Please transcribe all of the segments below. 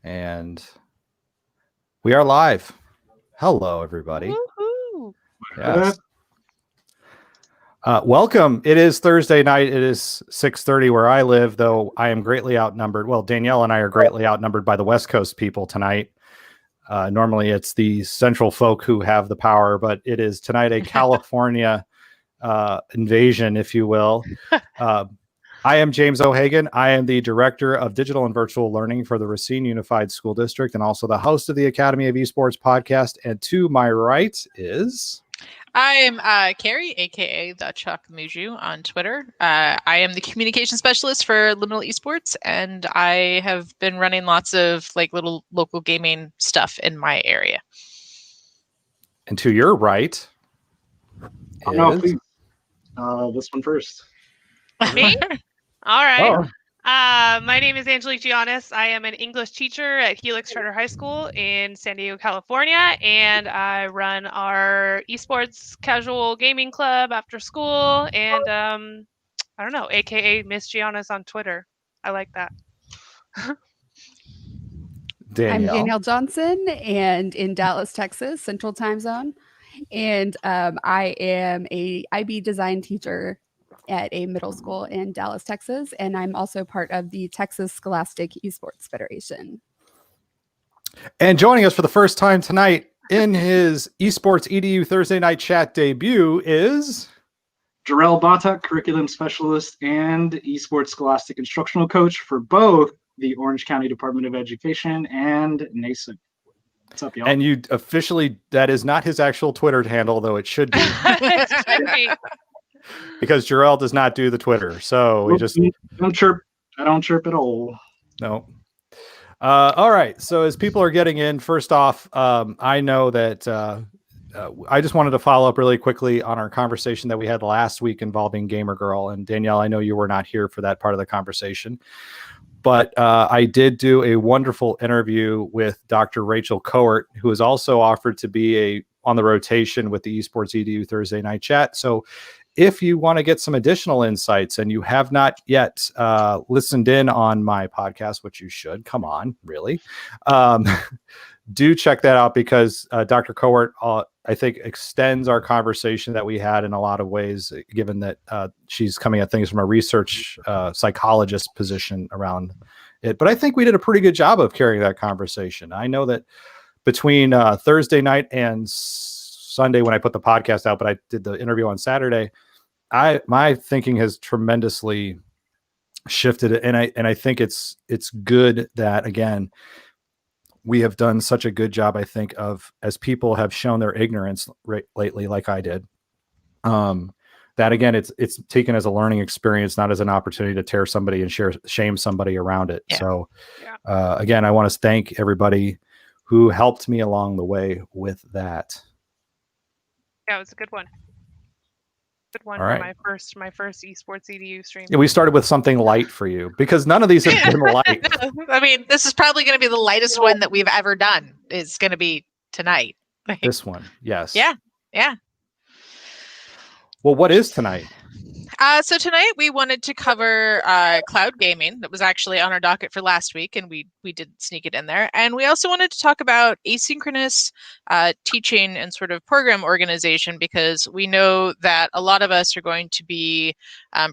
And we are live. Hello, everybody. Woo-hoo. Yes. Welcome. It is Thursday night. It is 6:30 where I live, though I am greatly outnumbered. Well, Danielle and I are greatly outnumbered by the West Coast people tonight. Normally it's the central folk who have the power, but it is tonight a California invasion, if you will. I am James O'Hagan. I am the Director of Digital and Virtual Learning for the Racine Unified School District and also the host of the Academy of Esports podcast. And to my right is... I am Carrie, aka the Chuck Muju on Twitter. I am the communication specialist for Liminal Esports, and I have been running lots of little local gaming stuff in my area. And to your right is... No, please. This one first. Me? All right. Oh. My name is Angelique Giannis. I am an English teacher at Helix Charter High School in San Diego, California, and I run our esports casual gaming club after school, and I don't know, aka Miss Giannis on Twitter. I like that. Danielle. I'm Danielle Johnson, and in Dallas, Texas, Central Time Zone, and I am a IB design teacher at a middle school in Dallas, Texas, and I'm also part of the Texas Scholastic Esports Federation. And joining us for the first time tonight in his Esports EDU Thursday night chat debut is... Jarrell Bata, curriculum specialist and esports scholastic instructional coach for both the Orange County Department of Education and NASIC. What's up, y'all? And you officially, that is not his actual Twitter handle, though it should be. It should be. Because Jarrell does not do the Twitter, so we just don't chirp. I don't chirp at all. no. All right. So as people are getting in, first off, I know that I just wanted to follow up really quickly on our conversation that we had last week involving Gamer Girl. And Danielle, I know you were not here for that part of the conversation, but I did do a wonderful interview with Dr. Rachel Cohert, who has also offered to be on the rotation with the Esports EDU Thursday night chat. So if you want to get some additional insights and you have not yet listened in on my podcast, which you should, come on, really, do check that out because Dr. Cohert, I think, extends our conversation that we had in a lot of ways, given that she's coming at things from a research psychologist position around it. But I think we did a pretty good job of carrying that conversation. I know that between Thursday night and Sunday when I put the podcast out, but I did the interview on Saturday, my thinking has tremendously shifted, and I think it's good that, again, we have done such a good job, I think, of, as people have shown their ignorance lately, like I did, that again, it's taken as a learning experience, not as an opportunity to tear somebody and shame somebody around it. Yeah. So again, I want to thank everybody who helped me along the way with that. Yeah, it was a good one. Good one. All right. For my first esports EDU stream. Yeah, we started with something light for you because none of these have been light. No, I mean, this is probably going to be the lightest one that we've ever done. Is going to be tonight. This one, yes. Yeah. Well, what is tonight? So tonight we wanted to cover cloud gaming. That was actually on our docket for last week, and we did sneak it in there. And we also wanted to talk about asynchronous teaching and sort of program organization, because we know that a lot of us are going to be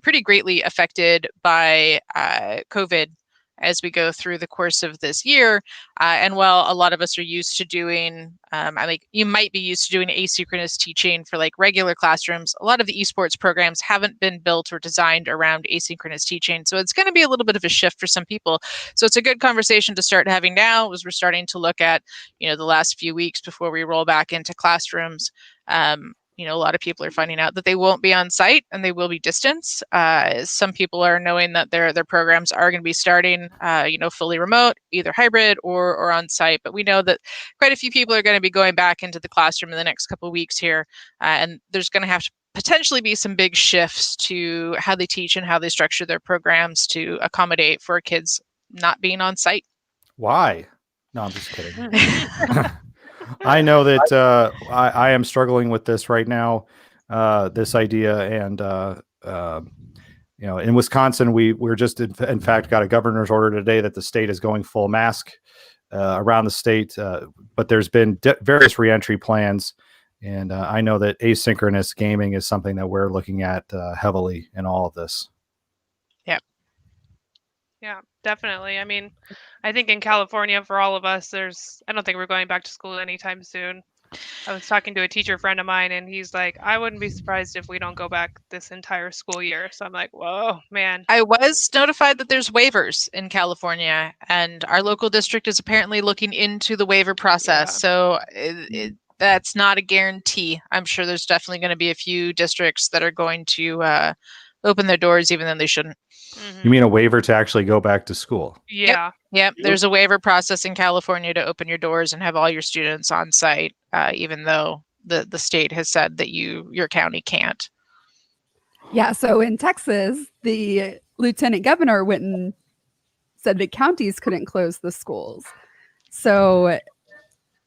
pretty greatly affected by COVID as we go through the course of this year. And while a lot of us are used to doing, you might be used to doing asynchronous teaching for regular classrooms, a lot of the esports programs haven't been built or designed around asynchronous teaching. So it's going to be a little bit of a shift for some people. So it's a good conversation to start having now, as we're starting to look at, the last few weeks before we roll back into classrooms. A lot of people are finding out that they won't be on site and they will be distance. Some people are knowing that their programs are going to be starting, fully remote, either hybrid or on site. But we know that quite a few people are going to be going back into the classroom in the next couple of weeks here. And there's going to have to potentially be some big shifts to how they teach and how they structure their programs to accommodate for kids not being on site. Why? No, I'm just kidding. I know that I am struggling with this right now, this idea. And, in Wisconsin, we're just, in fact, got a governor's order today that the state is going full mask around the state, but there's been various reentry plans. And I know that asynchronous gaming is something that we're looking at heavily in all of this. Yeah, definitely. I mean, I think in California for all of us, I don't think we're going back to school anytime soon. I was talking to a teacher friend of mine and he's like, I wouldn't be surprised if we don't go back this entire school year. So I'm like, whoa, man. I was notified that there's waivers in California, and our local district is apparently looking into the waiver process. So that's not a guarantee. I'm sure there's definitely going to be a few districts that are going to open their doors even though they shouldn't. You mean a waiver to actually go back to school? Yeah. Yep. There's a waiver process in California to open your doors and have all your students on site, even though the state has said that your county can't. Yeah, so in Texas, the lieutenant governor went and said that counties couldn't close the schools. So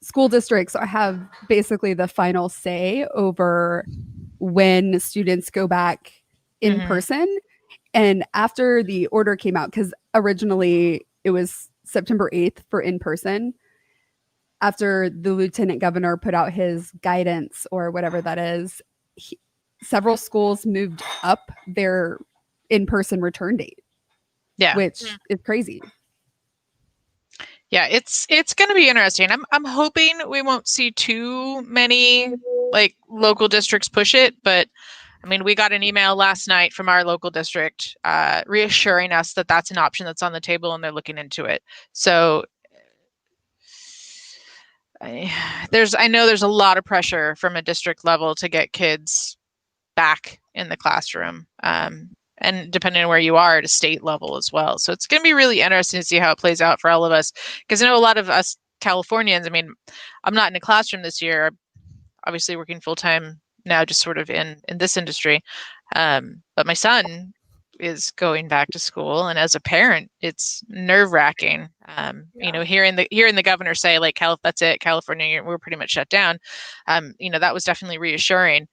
school districts have basically the final say over when students go back in person. And after the order came out, because originally it was September 8th for in person, after the lieutenant governor put out his guidance or whatever that is, several schools moved up their in-person return date. Yeah, which is crazy. Yeah, it's going to be interesting. I'm hoping we won't see too many like local districts push it, but I mean, we got an email last night from our local district reassuring us that that's an option that's on the table and they're looking into it. So I know there's a lot of pressure from a district level to get kids back in the classroom. And depending on where you are at a state level as well. So it's going to be really interesting to see how it plays out for all of us. Because I know a lot of us Californians, I mean, I'm not in a classroom this year, I'm obviously working full-time now, just sort of in this industry. But my son is going back to school. And as a parent, it's nerve-wracking. You know, hearing the governor say, like, that's it, California, we're pretty much shut down. You know, that was definitely reassuring.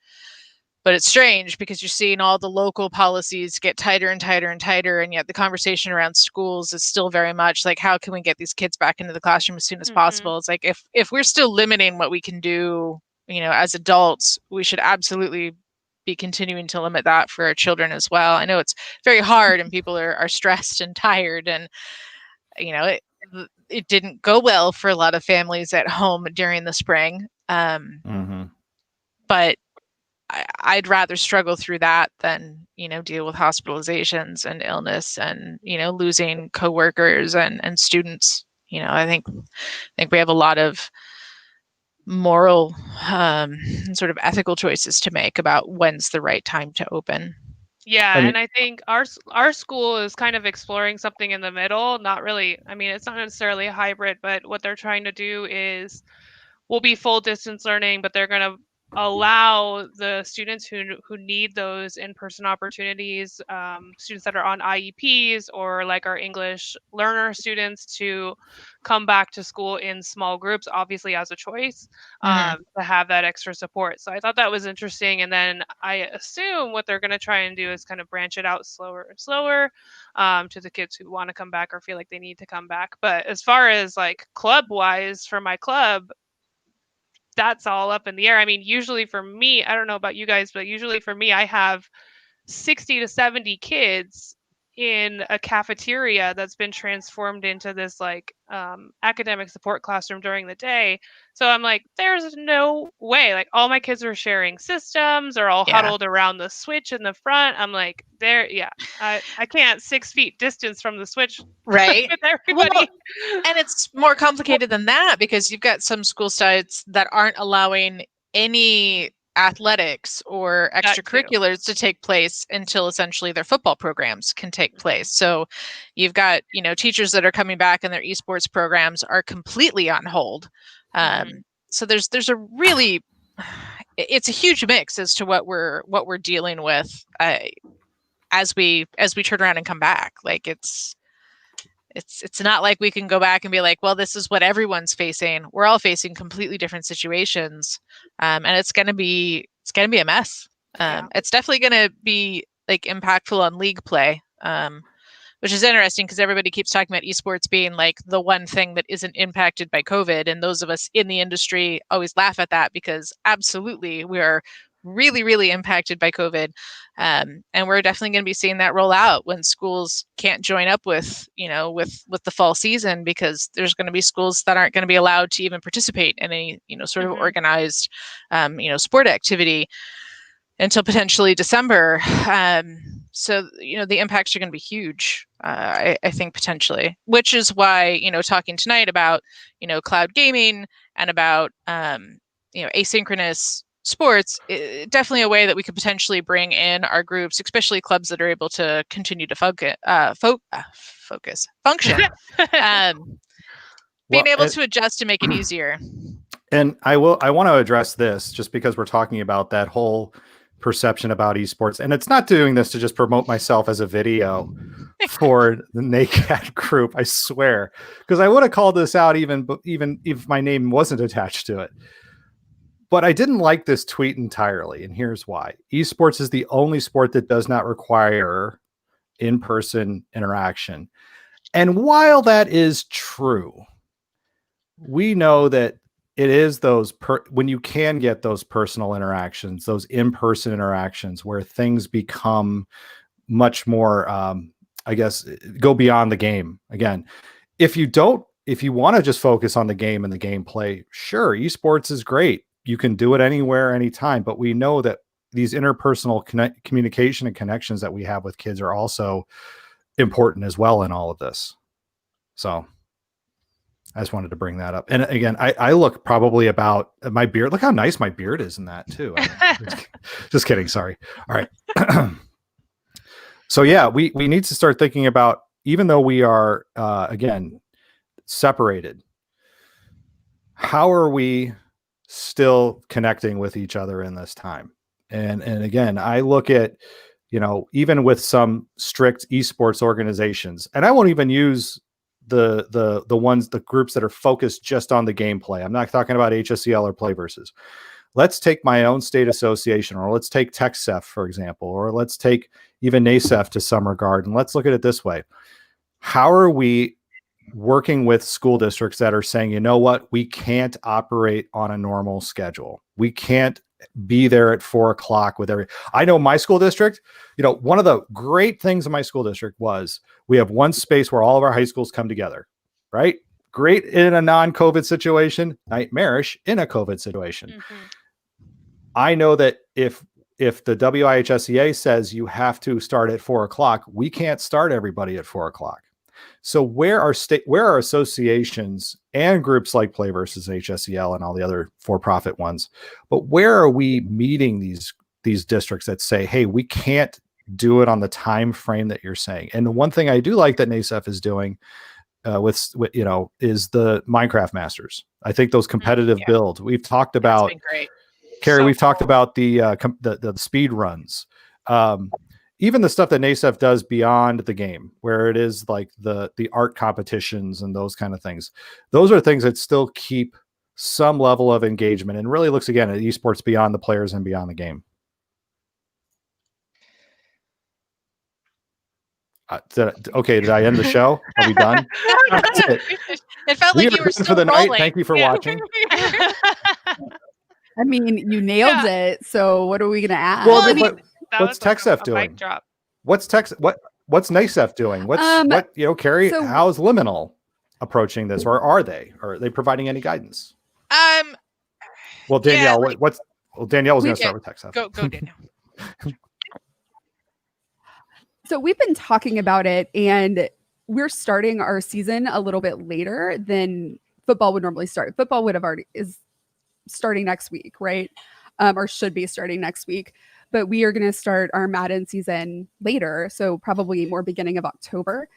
But it's strange because you're seeing all the local policies get tighter and tighter and tighter, and yet the conversation around schools is still very much like, how can we get these kids back into the classroom as soon as possible? It's like, if we're still limiting what we can do, you know, as adults, we should absolutely be continuing to limit that for our children as well. I know it's very hard and people are stressed and tired, and you know, it didn't go well for a lot of families at home during the spring. But I'd rather struggle through that than, you know, deal with hospitalizations and illness and, you know, losing coworkers and students. You know, I think we have a lot of moral sort of ethical choices to make about when's the right time to open. Yeah, and I think our school is kind of exploring something in the middle. Not really. I mean, it's not necessarily a hybrid, but what they're trying to do is we'll be full distance learning, but they're going to allow the students who need those in-person opportunities, students that are on IEPs or like our English learner students, to come back to school in small groups, obviously as a choice, to have that extra support. So I thought that was interesting. And then I assume what they're going to try and do is kind of branch it out slower and slower to the kids who want to come back or feel like they need to come back. But as far as like club wise, for my club, that's all up in the air. I mean, usually for me, I don't know about you guys, but usually for me, I have 60 to 70 kids in a cafeteria that's been transformed into this like academic support classroom during the day. So I'm like, there's no way. Like, all my kids are sharing systems, are all huddled around the switch in the front. I'm like, I can't 6 feet distance from the switch. Right. With everybody. Well, and it's more complicated than that because you've got some school sites that aren't allowing any athletics or extracurriculars to take place until essentially their football programs can take place. So you've got, you know, teachers that are coming back and their esports programs are completely on hold. So there's a really, it's a huge mix as to what we're dealing with as we turn around and come back. Like it's not like we can go back and be like, well, this is what everyone's facing. We're all facing completely different situations. And it's going to be a mess. It's definitely going to be like impactful on league play. which is interesting because everybody keeps talking about esports being like the one thing that isn't impacted by COVID. And those of us in the industry always laugh at that because absolutely we are really, really impacted by COVID. And we're definitely going to be seeing that roll out when schools can't join up with, with the fall season, because there's going to be schools that aren't going to be allowed to even participate in any, sort of organized, sport activity until potentially December. So, the impacts are going to be huge, I think, potentially, which is why, talking tonight about, cloud gaming and about, asynchronous sports, definitely a way that we could potentially bring in our groups, especially clubs that are able to continue to function, being able to adjust to make it easier. And I want to address this just because we're talking about that whole perception about esports, and it's not doing this to just promote myself as a video for the NACAT group, I swear, because I would have called this out even if my name wasn't attached to it. But I didn't like this tweet entirely, and here's why. Esports is the only sport that does not require in-person interaction. And while that is true, we know that it is those when you can get those personal interactions, those in-person interactions where things become much more, I guess, go beyond the game. Again, if you want to just focus on the game and the gameplay, sure, esports is great. You can do it anywhere, anytime. But we know that these interpersonal communication and connections that we have with kids are also important as well in all of this. So I just wanted to bring that up. And again, I look probably about my beard. Look how nice my beard is in that too. Just kidding. Sorry. All right. So yeah, we need to start thinking about, even though we are, again, separated, how are we still connecting with each other in this time? And again, I look at, even with some strict esports organizations, and I won't even use the groups that are focused just on the gameplay. I'm not talking about HSEL or Playverses. Let's take my own state association, or let's take TechCEF, for example, or let's take even NACEF to some regard. And let's look at it this way. How are we working with school districts that are saying, you know what, we can't operate on a normal schedule. We can't be there at 4 o'clock with I know my school district, one of the great things in my school district was we have one space where all of our high schools come together, right? Great in a non-COVID situation, nightmarish in a COVID situation. Mm-hmm. I know that if the WIHSEA says you have to start at 4 o'clock, we can't start everybody at 4 o'clock. So where are associations and groups like Play versus HSEL and all the other for-profit ones, but where are we meeting these districts that say, hey, we can't do it on the time frame that you're saying? And the one thing I do like that NACEF is doing with is the Minecraft Masters. I think those competitive builds we've talked about. Carrie, we've talked about the speed runs. Even the stuff that NACEF does beyond the game, where it is like the art competitions and those kind of things. Those are things that still keep some level of engagement and really looks, again, at esports beyond the players and beyond the game. Did I end the show? Are we done? That's it. It felt like you were still for the rolling. night. Thank you for watching. I mean, you nailed it. So what are we going to add? Well, what's TechCEF doing? What's NACEF doing? Carrie, how's Liminal approaching this, or are they providing any guidance? Well, Danielle, Danielle was going to start with TechCEF. Go Danielle. So we've been talking about it, and we're starting our season a little bit later than football would normally start. Football is starting next week, right? Or should be starting next week. But we are going to start our Madden season later, so probably more beginning of October.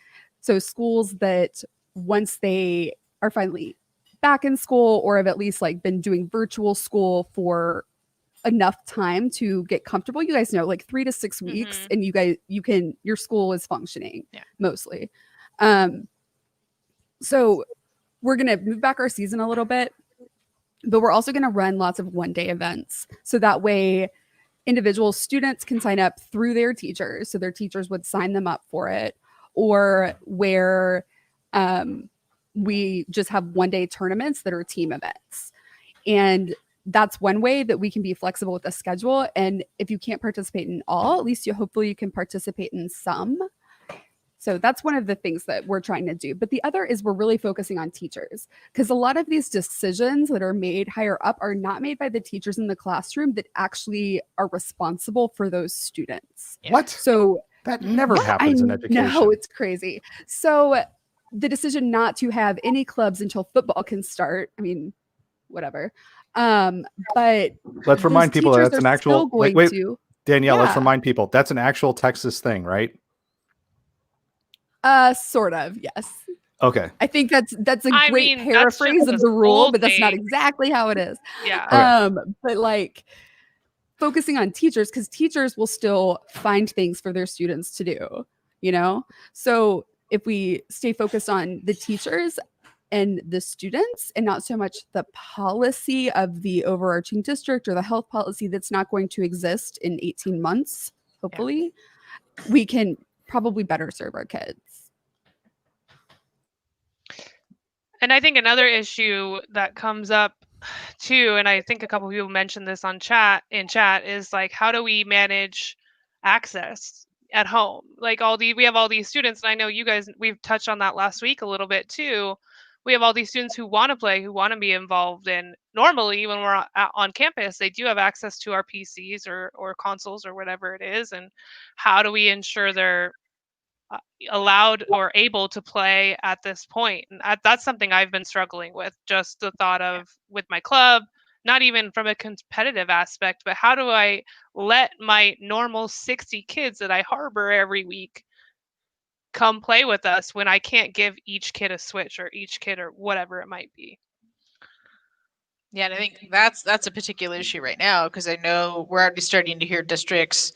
So schools that once they are finally back in school, or have at least been doing virtual school for enough time to get comfortable, you guys know, 3 to 6 weeks, and your school is functioning mostly. So we're going to move back our season a little bit, but we're also going to run lots of one-day events. So that way individual students can sign up through their teachers. So their teachers would sign them up for it, or where we just have one-day tournaments that are team events. And that's one way that we can be flexible with the schedule. And if you can't participate in all, at least hopefully you can participate in some. So that's one of the things that we're trying to do. But the other is we're really focusing on teachers, because a lot of these decisions that are made higher up are not made by the teachers in the classroom that actually are responsible for those students. What? So that never happens in education. No, it's crazy. So the decision not to have any clubs until football can start, I mean, whatever. But let's remind people that that's an actual wait, Danielle, let's Yeah. remind people that's an actual Texas thing, right? Sort of, yes. Okay. I think that's a I great mean, that's paraphrase just of a the rule, school but that's not thing. exactly how it is. Yeah. But like focusing on teachers, because teachers will still find things for their students to do, you know? So if we stay focused on the teachers and the students and not so much the policy of the overarching district or the health policy that's not going to exist in 18 months, hopefully, we can probably better serve our kids. And I think another issue that comes up too, and I think a couple of people mentioned this in chat, is like, how do we manage access at home? Like we have all these students, and I know you guys, we've touched on that last week a little bit too. We have all these students who want to play, who want to be involved, and normally when we're on campus, they do have access to our PCs or consoles or whatever it is. And how do we ensure they're allowed or able to play at this point? And that's something I've been struggling with, just the thought of with my club, not even from a competitive aspect, but how do I let my normal 60 kids that I harbor every week come play with us when I can't give each kid a Switch or each kid or whatever it might be? Yeah, and I think that's a particular issue right now, because I know we're already starting to hear districts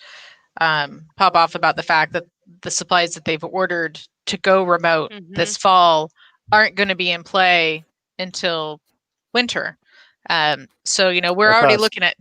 pop off about the fact that the supplies that they've ordered to go remote this fall aren't going to be in play until winter. So, you know, we're That's already us. looking at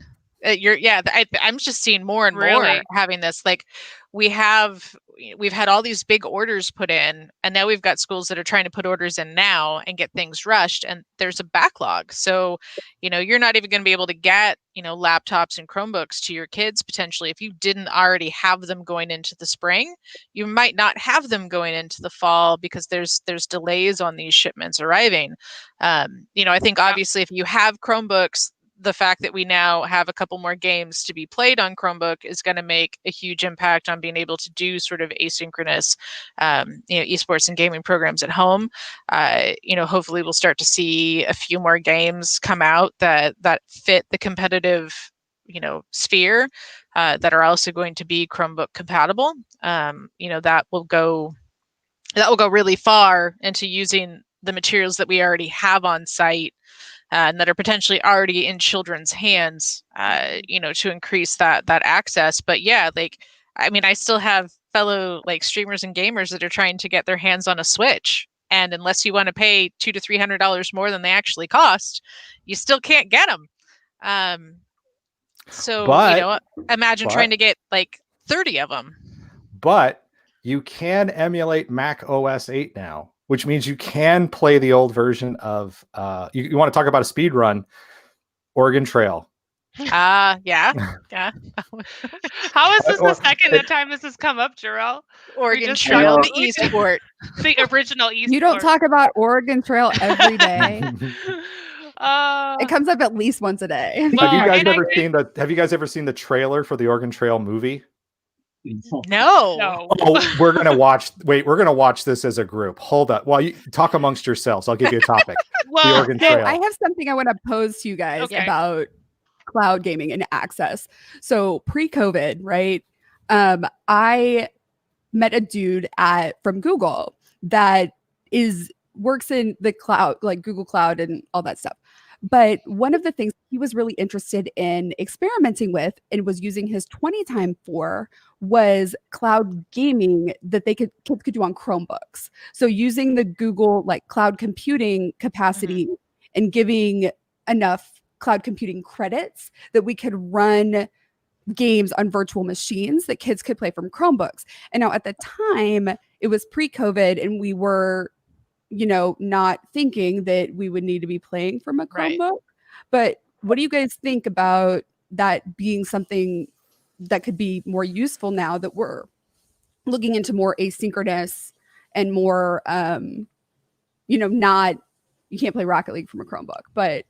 I'm just seeing more and more Really? having this, like we've had all these big orders put in, and now we've got schools that are trying to put orders in now and get things rushed, and there's a backlog. So, you know, you're not even going to be able to get, you know, laptops and Chromebooks to your kids potentially if you didn't already have them going into the spring. You might not have them going into the fall because there's delays on these shipments arriving. You know, I think obviously if you have Chromebooks, the fact that we now have a couple more games to be played on Chromebook is going to make a huge impact on being able to do sort of asynchronous, you know, esports and gaming programs at home. You know, hopefully we'll start to see a few more games come out that fit the competitive, you know, sphere, that are also going to be Chromebook compatible. You know, that will go really far into using the materials that we already have on site, and that are potentially already in children's hands, you know, to increase that access. But yeah, like, I mean, I still have fellow like streamers and gamers that are trying to get their hands on a Switch, and unless you want to pay $200 to $300 more than they actually cost, you still can't get them. So, you know, imagine trying to get like 30 of them. But you can emulate Mac OS 8 now, which means you can play the old version of you want to talk about a speed run, Oregon Trail. Yeah. How is this the second time this has come up, Jarrell? Oregon Trail, the esport. The original esport. You don't talk about Oregon Trail every day. It comes up at least once a day. Well, have you guys ever seen the trailer for the Oregon Trail movie? No. Oh, we're gonna watch this as a group. Hold up. Well, you talk amongst yourselves. I'll give you a topic. Well, the Oregon Trail. I have something I want to pose to you guys about cloud gaming and access. So pre-COVID, right? I met a dude from Google that works in the cloud, like Google Cloud and all that stuff. But one of the things he was really interested in experimenting with and was using his 20 time for was cloud gaming that kids could do on Chromebooks. So using the Google like cloud computing capacity and giving enough cloud computing credits that we could run games on virtual machines that kids could play from Chromebooks. And now at the time, it was pre-COVID and we were, not thinking that we would need to be playing from a Right. Chromebook. But what do you guys think about that being something that could be more useful now that we're looking into more asynchronous and more, not, you can't play Rocket League from a Chromebook, but,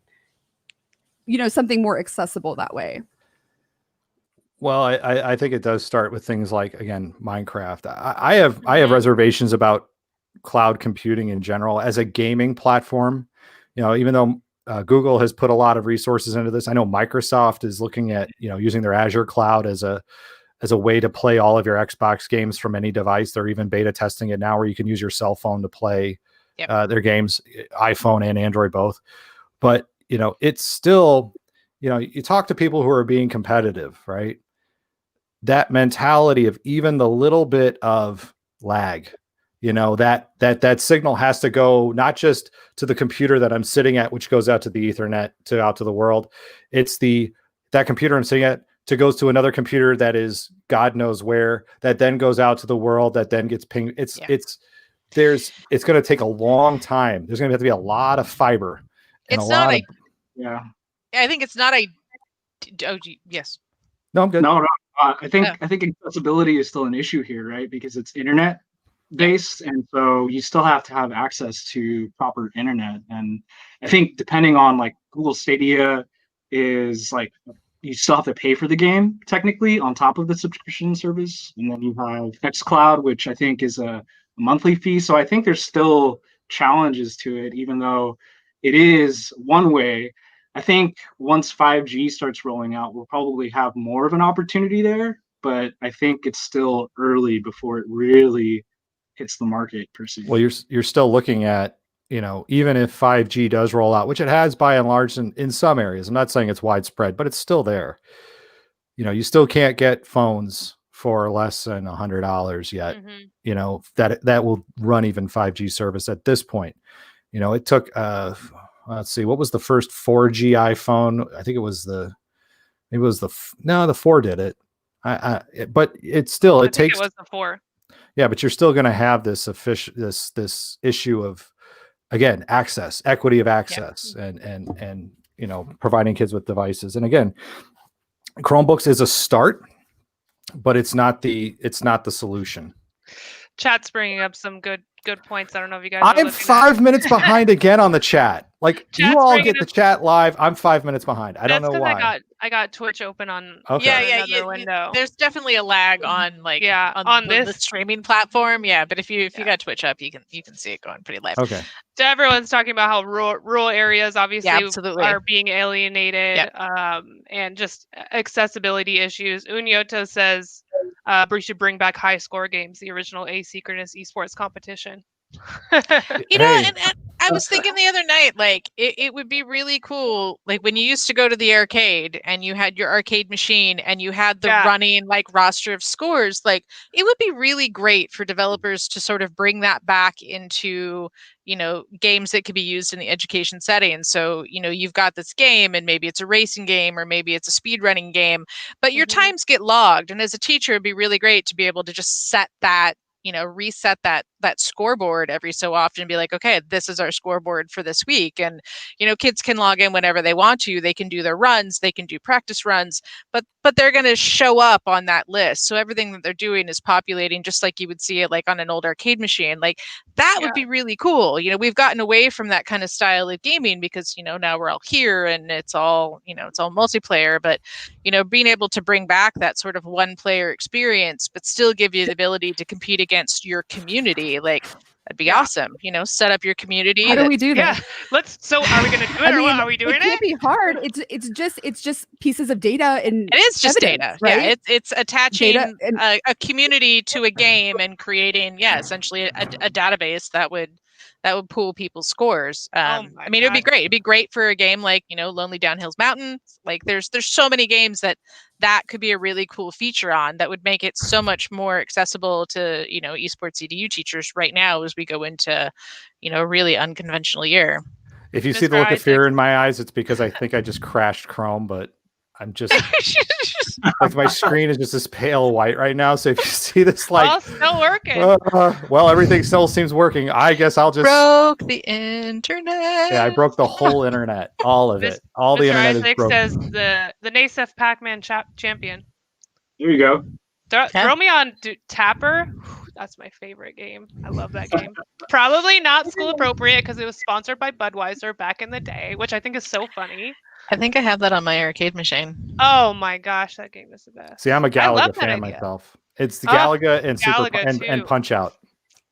something more accessible that way? Well, I think it does start with things like, again, Minecraft. I have reservations about cloud computing in general as a gaming platform. Even though Google has put a lot of resources into this, I know Microsoft is looking at using their Azure cloud as a way to play all of your Xbox games from any device. They're even beta testing it now, where you can use your cell phone to play their games, iPhone and Android both. But it's still, you talk to people who are being competitive, right? That mentality of even the little bit of lag, that signal has to go not just to the computer that I'm sitting at, which goes out to the Ethernet out to the world. It's that computer I'm sitting at goes to another computer that is God knows where, that then goes out to the world, that then gets pinged. It's going to take a long time. There's going to have to be a lot of fiber. And yeah. I think it's not a. Oh, yes. No, I'm good. No. I think accessibility is still an issue here, right? Because it's internet based, and so you still have to have access to proper internet. And I think depending on like Google Stadia is like, you still have to pay for the game technically on top of the subscription service, and then you have xCloud, which I think is a monthly fee. So I think there's still challenges to it, even though it is one way. I think once 5G starts rolling out, we'll probably have more of an opportunity there, but I think it's still early before it really hits the market per se. Well, you're still looking at, even if 5G does roll out, which it has by and large in some areas. I'm not saying it's widespread, but it's still there. You still can't get phones for less than $100 yet. That will run even 5G service at this point. It took let's see, what was the first 4G iPhone? I think it was the 4 did it. But it was the 4. Yeah, but you're still going to have this issue of, again, equity of access, and providing kids with devices. And again, Chromebooks is a start, but it's not the solution. Chat's bringing up some good points. I don't know if you guys. I'm 5 minutes behind again on the chat. Like, you all get the chat live. I'm 5 minutes behind. I don't know why. I got Twitch open on another window. There's definitely a lag on the streaming platform. Yeah, but if you got Twitch up, you can see it going pretty live. Okay. So everyone's talking about how rural areas obviously are being alienated, and just accessibility issues. Unyota says we should bring back high score games, the original asynchronous esports competition. And I was thinking the other night, like it would be really cool, like when you used to go to the arcade and you had your arcade machine and you had the running like roster of scores. Like, it would be really great for developers to sort of bring that back into games that could be used in the education setting. So you've got this game, and maybe it's a racing game, or maybe it's a speed running game, but your times get logged, and as a teacher it'd be really great to be able to just set that, reset that scoreboard every so often and be like, okay, this is our scoreboard for this week. And, kids can log in whenever they want to. They can do their runs, they can do practice runs, but they're going to show up on that list. So everything that they're doing is populating just like you would see it like on an old arcade machine. Like, that would be really cool. We've gotten away from that kind of style of gaming because, now we're all here and it's all multiplayer, but, being able to bring back that sort of one player experience, but still give you the ability to compete against your community. Like, that'd be awesome. Set up your community. How do we do that? Yeah. So are we going to do it, or what? Are we doing it? It can't be hard. It's just pieces of data, and it is just evidence, data. right? Yeah, it's attaching a community to a game and creating, essentially a database that would pool people's scores. It would be great. It'd be great for a game like, Lonely Downhills Mountain. Like, there's so many games that could be a really cool feature on that would make it so much more accessible to, esports EDU teachers right now as we go into, a really unconventional year. If you see the look of fear in my eyes, it's because I think I just crashed Chrome, but I'm just like my screen is just this pale white right now. So if you see this, like, well, still working. Well, everything still seems working. I guess I'll just broke the internet. Yeah, I broke the whole internet, all of it. All the Mr. internet is Isaac broken. says the NASEF Pac-Man champion. There you go. Throw me on Tapper. That's my favorite game. I love that game. Probably not school appropriate because it was sponsored by Budweiser back in the day, which I think is so funny. I think I have that on my arcade machine. Oh my gosh, that game is the best. See, I'm a I love Galaga that fan idea. myself. It's the Galaga and Galaga and Punch Out.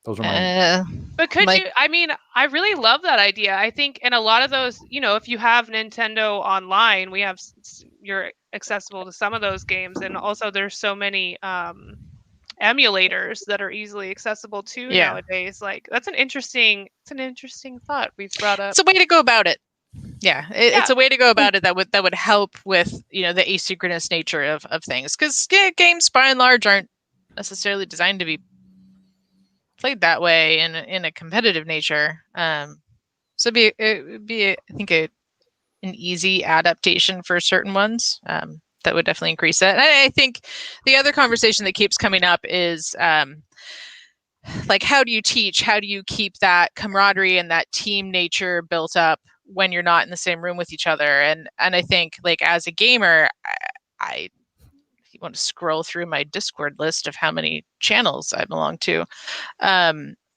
Those are my But could you, I mean, I really love that idea. I think in a lot of those, you know, if you have Nintendo Online, you're accessible to some of those games. And also there's so many emulators that are easily accessible too nowadays. Like that's an interesting thought we've brought up. It's a way to go about it. Yeah, it's a way to go about it that would help with, you know, the asynchronous nature of things, because games by and large aren't necessarily designed to be played that way in a competitive nature. So it would be I think an easy adaptation for certain ones. That would definitely increase that. And I think the other conversation that keeps coming up is like, how do you teach? How do you keep that camaraderie and that team nature built up when you're not in the same room with each other? And I think, like, as a gamer, I if you want to scroll through my Discord list of how many channels I belong to,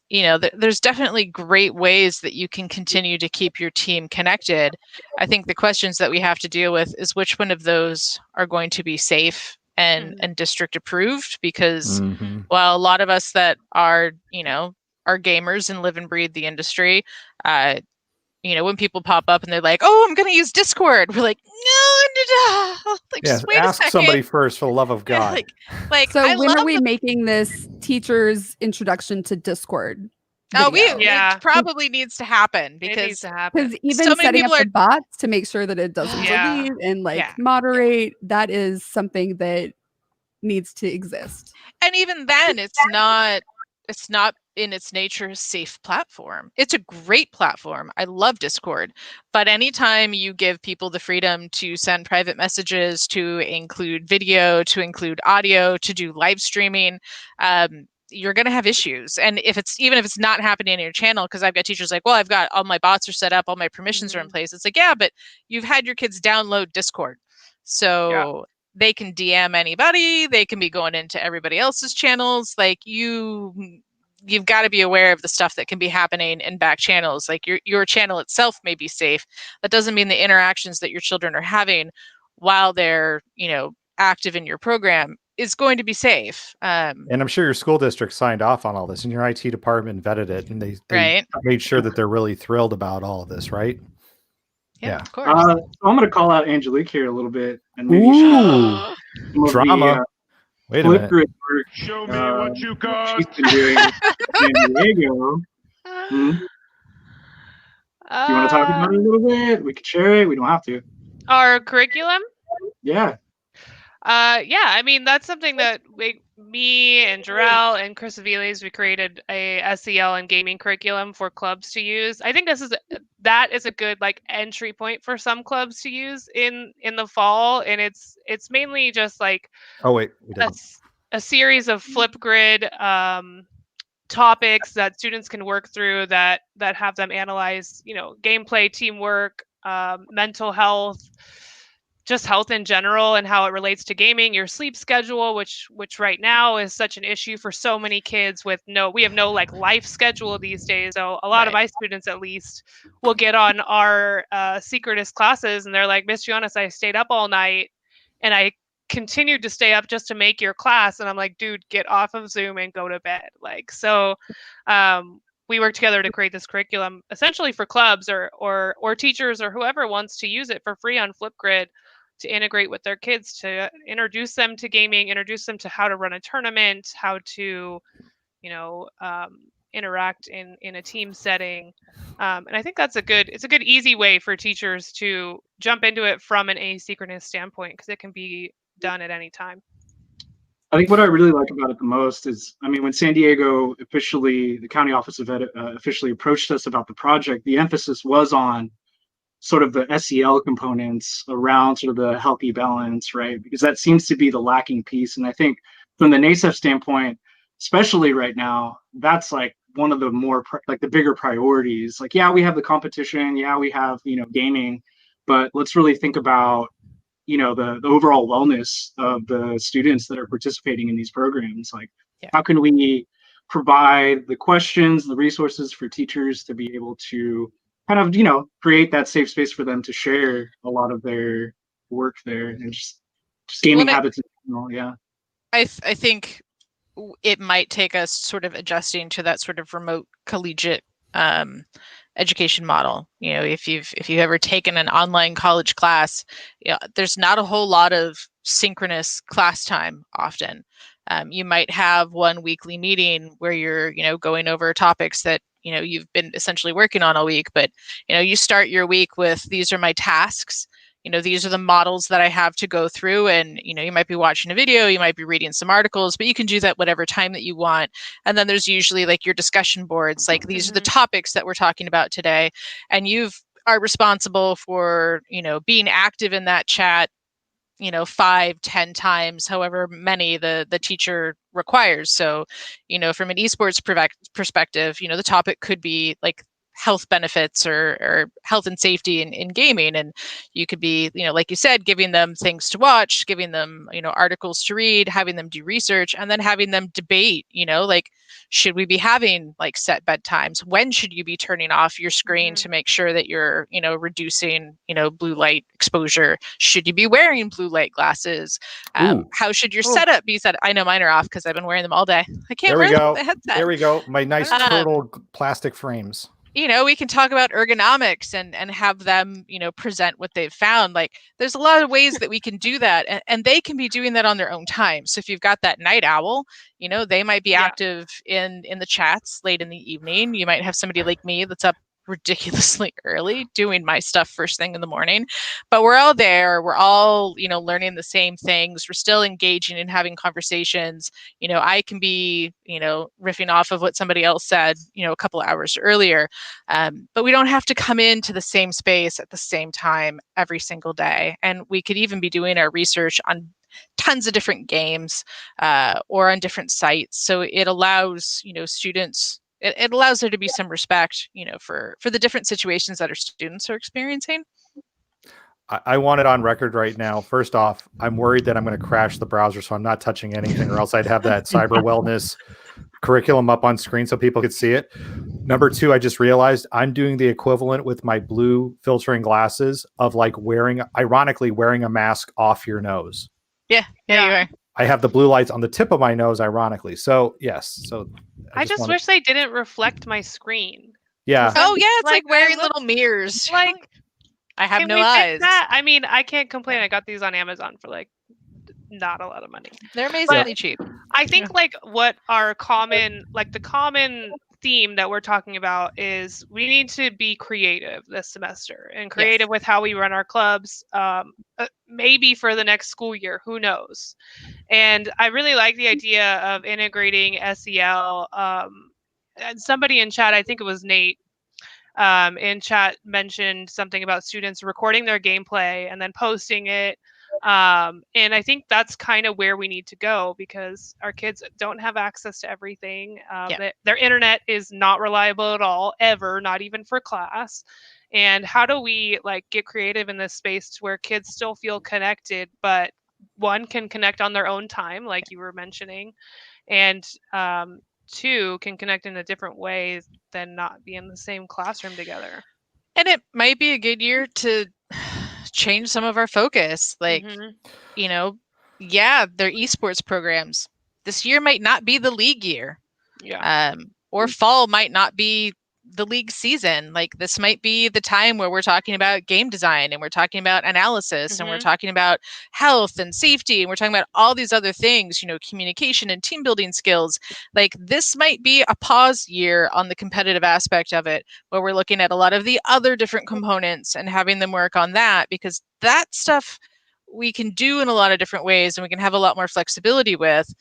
you know, there's definitely great ways that you can continue to keep your team connected. I think the questions that we have to deal with is which one of those are going to be safe and district approved, because while a lot of us that are, you know, are gamers and live and breathe the industry, you know, when people pop up and they're like, "Oh, I'm going to use Discord," we're like, "No, like, yeah, just wait ask a second." somebody first, for the love of God. Like, So I when are love we making this teacher's introduction to Discord? Oh, video? it probably needs to happen, It needs because to happen. Because even so many setting up people the bots to make sure that it doesn't delete and moderate, that is something that needs to exist. And even then, it's not in its nature a safe platform. It's a great platform. I love Discord, but anytime you give people the freedom to send private messages, to include video, to include audio, to do live streaming, you're going to have issues. And even if it's not happening in your channel, because I've got teachers like, well, I've got all my bots are set up, all my permissions are in place. It's like, yeah, but you've had your kids download Discord. So they can DM anybody, they can be going into everybody else's channels. Like, you've got to be aware of the stuff that can be happening in back channels. Like, your channel itself may be safe. That doesn't mean the interactions that your children are having while they're, you know, active in your program is going to be safe. And I'm sure your school district signed off on all this, and your IT department vetted it, and they made sure that they're really thrilled about all of this, right? Yeah, of course. So I'm going to call out Angelique here a little bit, and maybe drama. Wait a minute. Show me what you got. She's been doing in San Diego. Do you want to talk about it a little bit? We could share it. We don't have to. Our curriculum? Yeah. I mean, that's something that me and Jarrell and Chris Aviles, we created a SEL and gaming curriculum for clubs to use. I think that is a good, like, entry point for some clubs to use in the fall, and it's mainly just like a series of Flipgrid topics that students can work through that have them analyze, you know, gameplay, teamwork, mental health, just health in general and how it relates to gaming, your sleep schedule, which right now is such an issue for so many kids we have no like life schedule these days. So a lot of my students, at least, will get on our synchronous classes and they're like, "Miss Giannis, I stayed up all night and I continued to stay up just to make your class." And I'm like, "Dude, get off of Zoom and go to bed." Like, so we work together to create this curriculum essentially for clubs or teachers or whoever wants to use it for free on Flipgrid, to integrate with their kids, to introduce them to gaming, introduce them to how to run a tournament, how to, you know, interact in a team setting. And I think it's a good easy way for teachers to jump into it from an asynchronous standpoint, because it can be done at any time. I think what I really like about it the most is, I mean, when San Diego the county office of ed officially approached us about the project, the emphasis was on sort of the SEL components around sort of the healthy balance, right? Because that seems to be the lacking piece. And I think from the NASEF standpoint, especially right now, that's like one of the more like the bigger priorities. Like, yeah, we have the competition, yeah, we have, you know, gaming, but let's really think about, you know, the overall wellness of the students that are participating in these programs. Like, how can we provide the questions, the resources for teachers to be able to kind of, you know, create that safe space for them to share a lot of their work there, and just gaming habits in general. Yeah. I think it might take us sort of adjusting to that sort of remote collegiate education model. You know, if you've ever taken an online college class, you know, there's not a whole lot of synchronous class time often. You might have one weekly meeting where you're, you know, going over topics that, you know, you've been essentially working on all week, but, you know, you start your week with, these are my tasks. You know, these are the models that I have to go through. And, you know, you might be watching a video, you might be reading some articles, but you can do that whatever time that you want. And then there's usually like your discussion boards, like these are the topics that we're talking about today. And you are responsible for, you know, being active in that chat, you know, 5-10 times, however many the teacher requires. So, you know, from an esports perspective, you know, the topic could be like health benefits or health and safety in gaming. And you could be, you know, like you said, giving them things to watch, giving them, you know, articles to read, having them do research, and then having them debate, you know, like, should we be having like set bedtimes? When should you be turning off your screen to make sure that you're, you know, reducing, you know, blue light exposure? Should you be wearing blue light glasses? How should your setup be set? I know mine are off because I've been wearing them all day. I can't wear the headset. There we go. My nice turtle plastic frames. You know, we can talk about ergonomics and have them, you know, present what they've found. Like, there's a lot of ways that we can do that, and they can be doing that on their own time. So if you've got that night owl, you know, they might be active in the chats late in the evening. You might have somebody like me that's up ridiculously early doing my stuff first thing in the morning, but we're all there. We're all, you know, learning the same things. We're still engaging and having conversations. You know, I can be, you know, riffing off of what somebody else said, you know, a couple of hours earlier, but we don't have to come into the same space at the same time every single day. And we could even be doing our research on tons of different games or on different sites. So it allows, you know, students, it allows there to be some respect, you know, for the different situations that our students are experiencing. I want it on record right now. First off, I'm worried that I'm going to crash the browser, so I'm not touching anything, or else I'd have that cyber wellness curriculum up on screen so people could see it. Number two, I just realized I'm doing the equivalent with my blue filtering glasses of like ironically wearing a mask off your nose. Yeah, you are. I have the blue lights on the tip of my nose, ironically. So yes. So I just wish they didn't reflect my screen. Yeah. Oh yeah, it's like wearing little mirrors. Like, I have no eyes. I mean, I can't complain. I got these on Amazon for like not a lot of money. They're amazingly cheap. I think like what our common theme that we're talking about is we need to be creative this semester and creative with how we run our clubs, maybe for the next school year, who knows. And I really like the idea of integrating SEL. And somebody in chat, I think it was Nate, in chat mentioned something about students recording their gameplay and then posting it. And I think that's kind of where we need to go, because our kids don't have access to everything. Their internet is not reliable at all, ever, not even for class. And how do we like get creative in this space to where kids still feel connected, but one can connect on their own time, like you were mentioning, and two can connect in a different way than not be in the same classroom together. And it might be a good year to change some of our focus. Like, you know, they're esports programs. This year might not be the league year. Or fall might not be the league season. Like, this might be the time where we're talking about game design and we're talking about analysis and we're talking about health and safety and we're talking about all these other things, you know, communication and team building skills. Like, this might be a pause year on the competitive aspect of it, where we're looking at a lot of the other different components and having them work on that, because that stuff we can do in a lot of different ways and we can have a lot more flexibility with.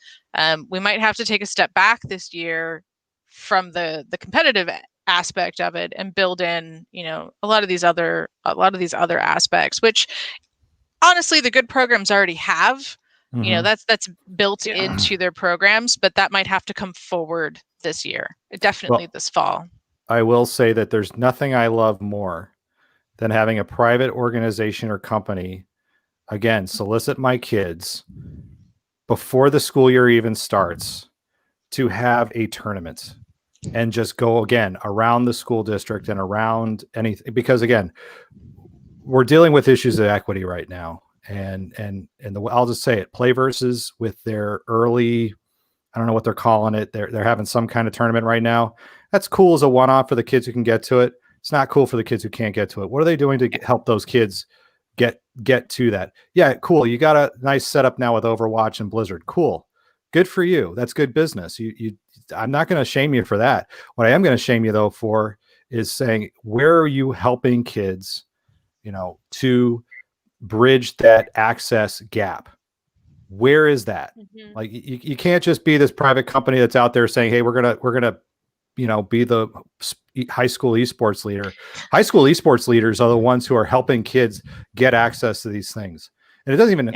We might have to take a step back this year from the competitive aspect of it and build in, a lot of these other aspects, which honestly the good programs already have. That's built into their programs, but that might have to come forward this year, definitely this fall. I will say that there's nothing I love more than having a private organization or company, again, solicit my kids before the school year even starts to have a tournament and just go again around the school district and around anything, because again, we're dealing with issues of equity right now. And I'll just say it, Playverses with their early, I don't know what they're calling it. They're having some kind of tournament right now. That's cool as a one-off for the kids who can get to it. It's not cool for the kids who can't get to it. What are they doing to help those kids get to that? Yeah, cool. You got a nice setup now with Overwatch and Blizzard. Cool. Good for you. That's good business. I'm not going to shame you for that. What I am going to shame you though for is saying, where are you helping kids, to bridge that access gap? Where is that? Like you can't just be this private company that's out there saying, hey, we're gonna be the high school esports leader. High school esports leaders are the ones who are helping kids get access to these things. And it doesn't even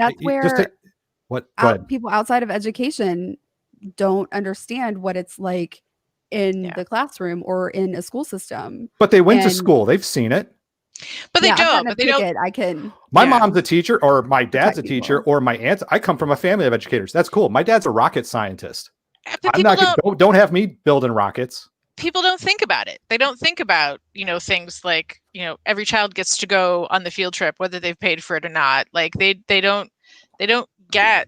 people outside of education don't understand what it's like in the classroom or in a school system. But they went to school. They've seen it. But they don't. But they don't. I can. My mom's a teacher, or my dad's a teacher, or my aunt. I come from a family of educators. That's cool. My dad's a rocket scientist. I'm not. Don't have me building rockets. People don't think about it. They don't think about things like every child gets to go on the field trip whether they've paid for it or not. Like they don't get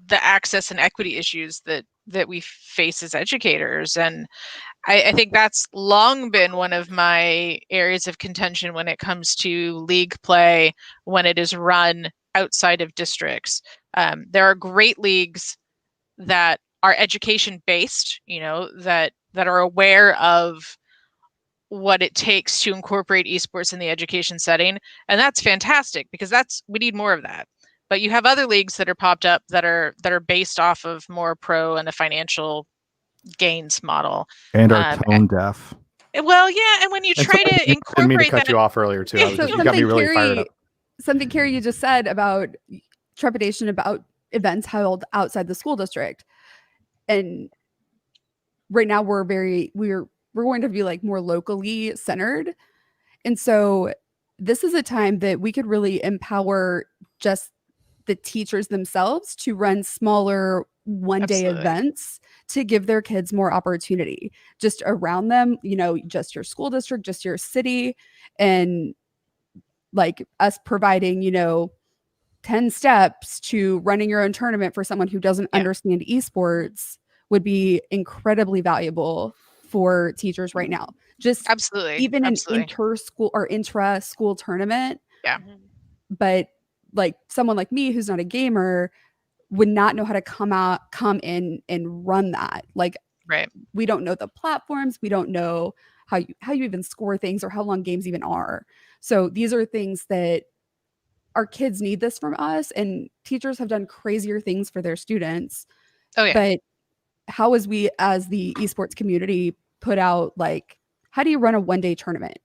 the access and equity issues that we face as educators. And I think that's long been one of my areas of contention when it comes to league play when it is run outside of districts. There are great leagues that are education based, that are aware of what it takes to incorporate esports in the education setting. And that's fantastic, because we need more of that. But you have other leagues that are popped up that are based off of more pro and a financial gains model, and are tone deaf. Well, yeah, and when you try to incorporate, I didn't mean to cut you off earlier too. You got me really fired up. Something Carrie you just said about trepidation about events held outside the school district, and right now we're going to be like more locally centered, and so this is a time that we could really empower just the teachers themselves to run smaller one-day events to give their kids more opportunity just around them, just your school district, just your city, and like us providing, 10 steps to running your own tournament for someone who doesn't understand esports would be incredibly valuable for teachers right now. Just even an inter-school or intra-school tournament. Yeah. But like someone like me who's not a gamer would not know how to come in and run that. Like, we don't know the platforms. We don't know how you even score things or how long games even are. So these are things that our kids need this from us, and teachers have done crazier things for their students. Oh yeah. But how is we as the esports community put out, like, how do you run a one-day tournament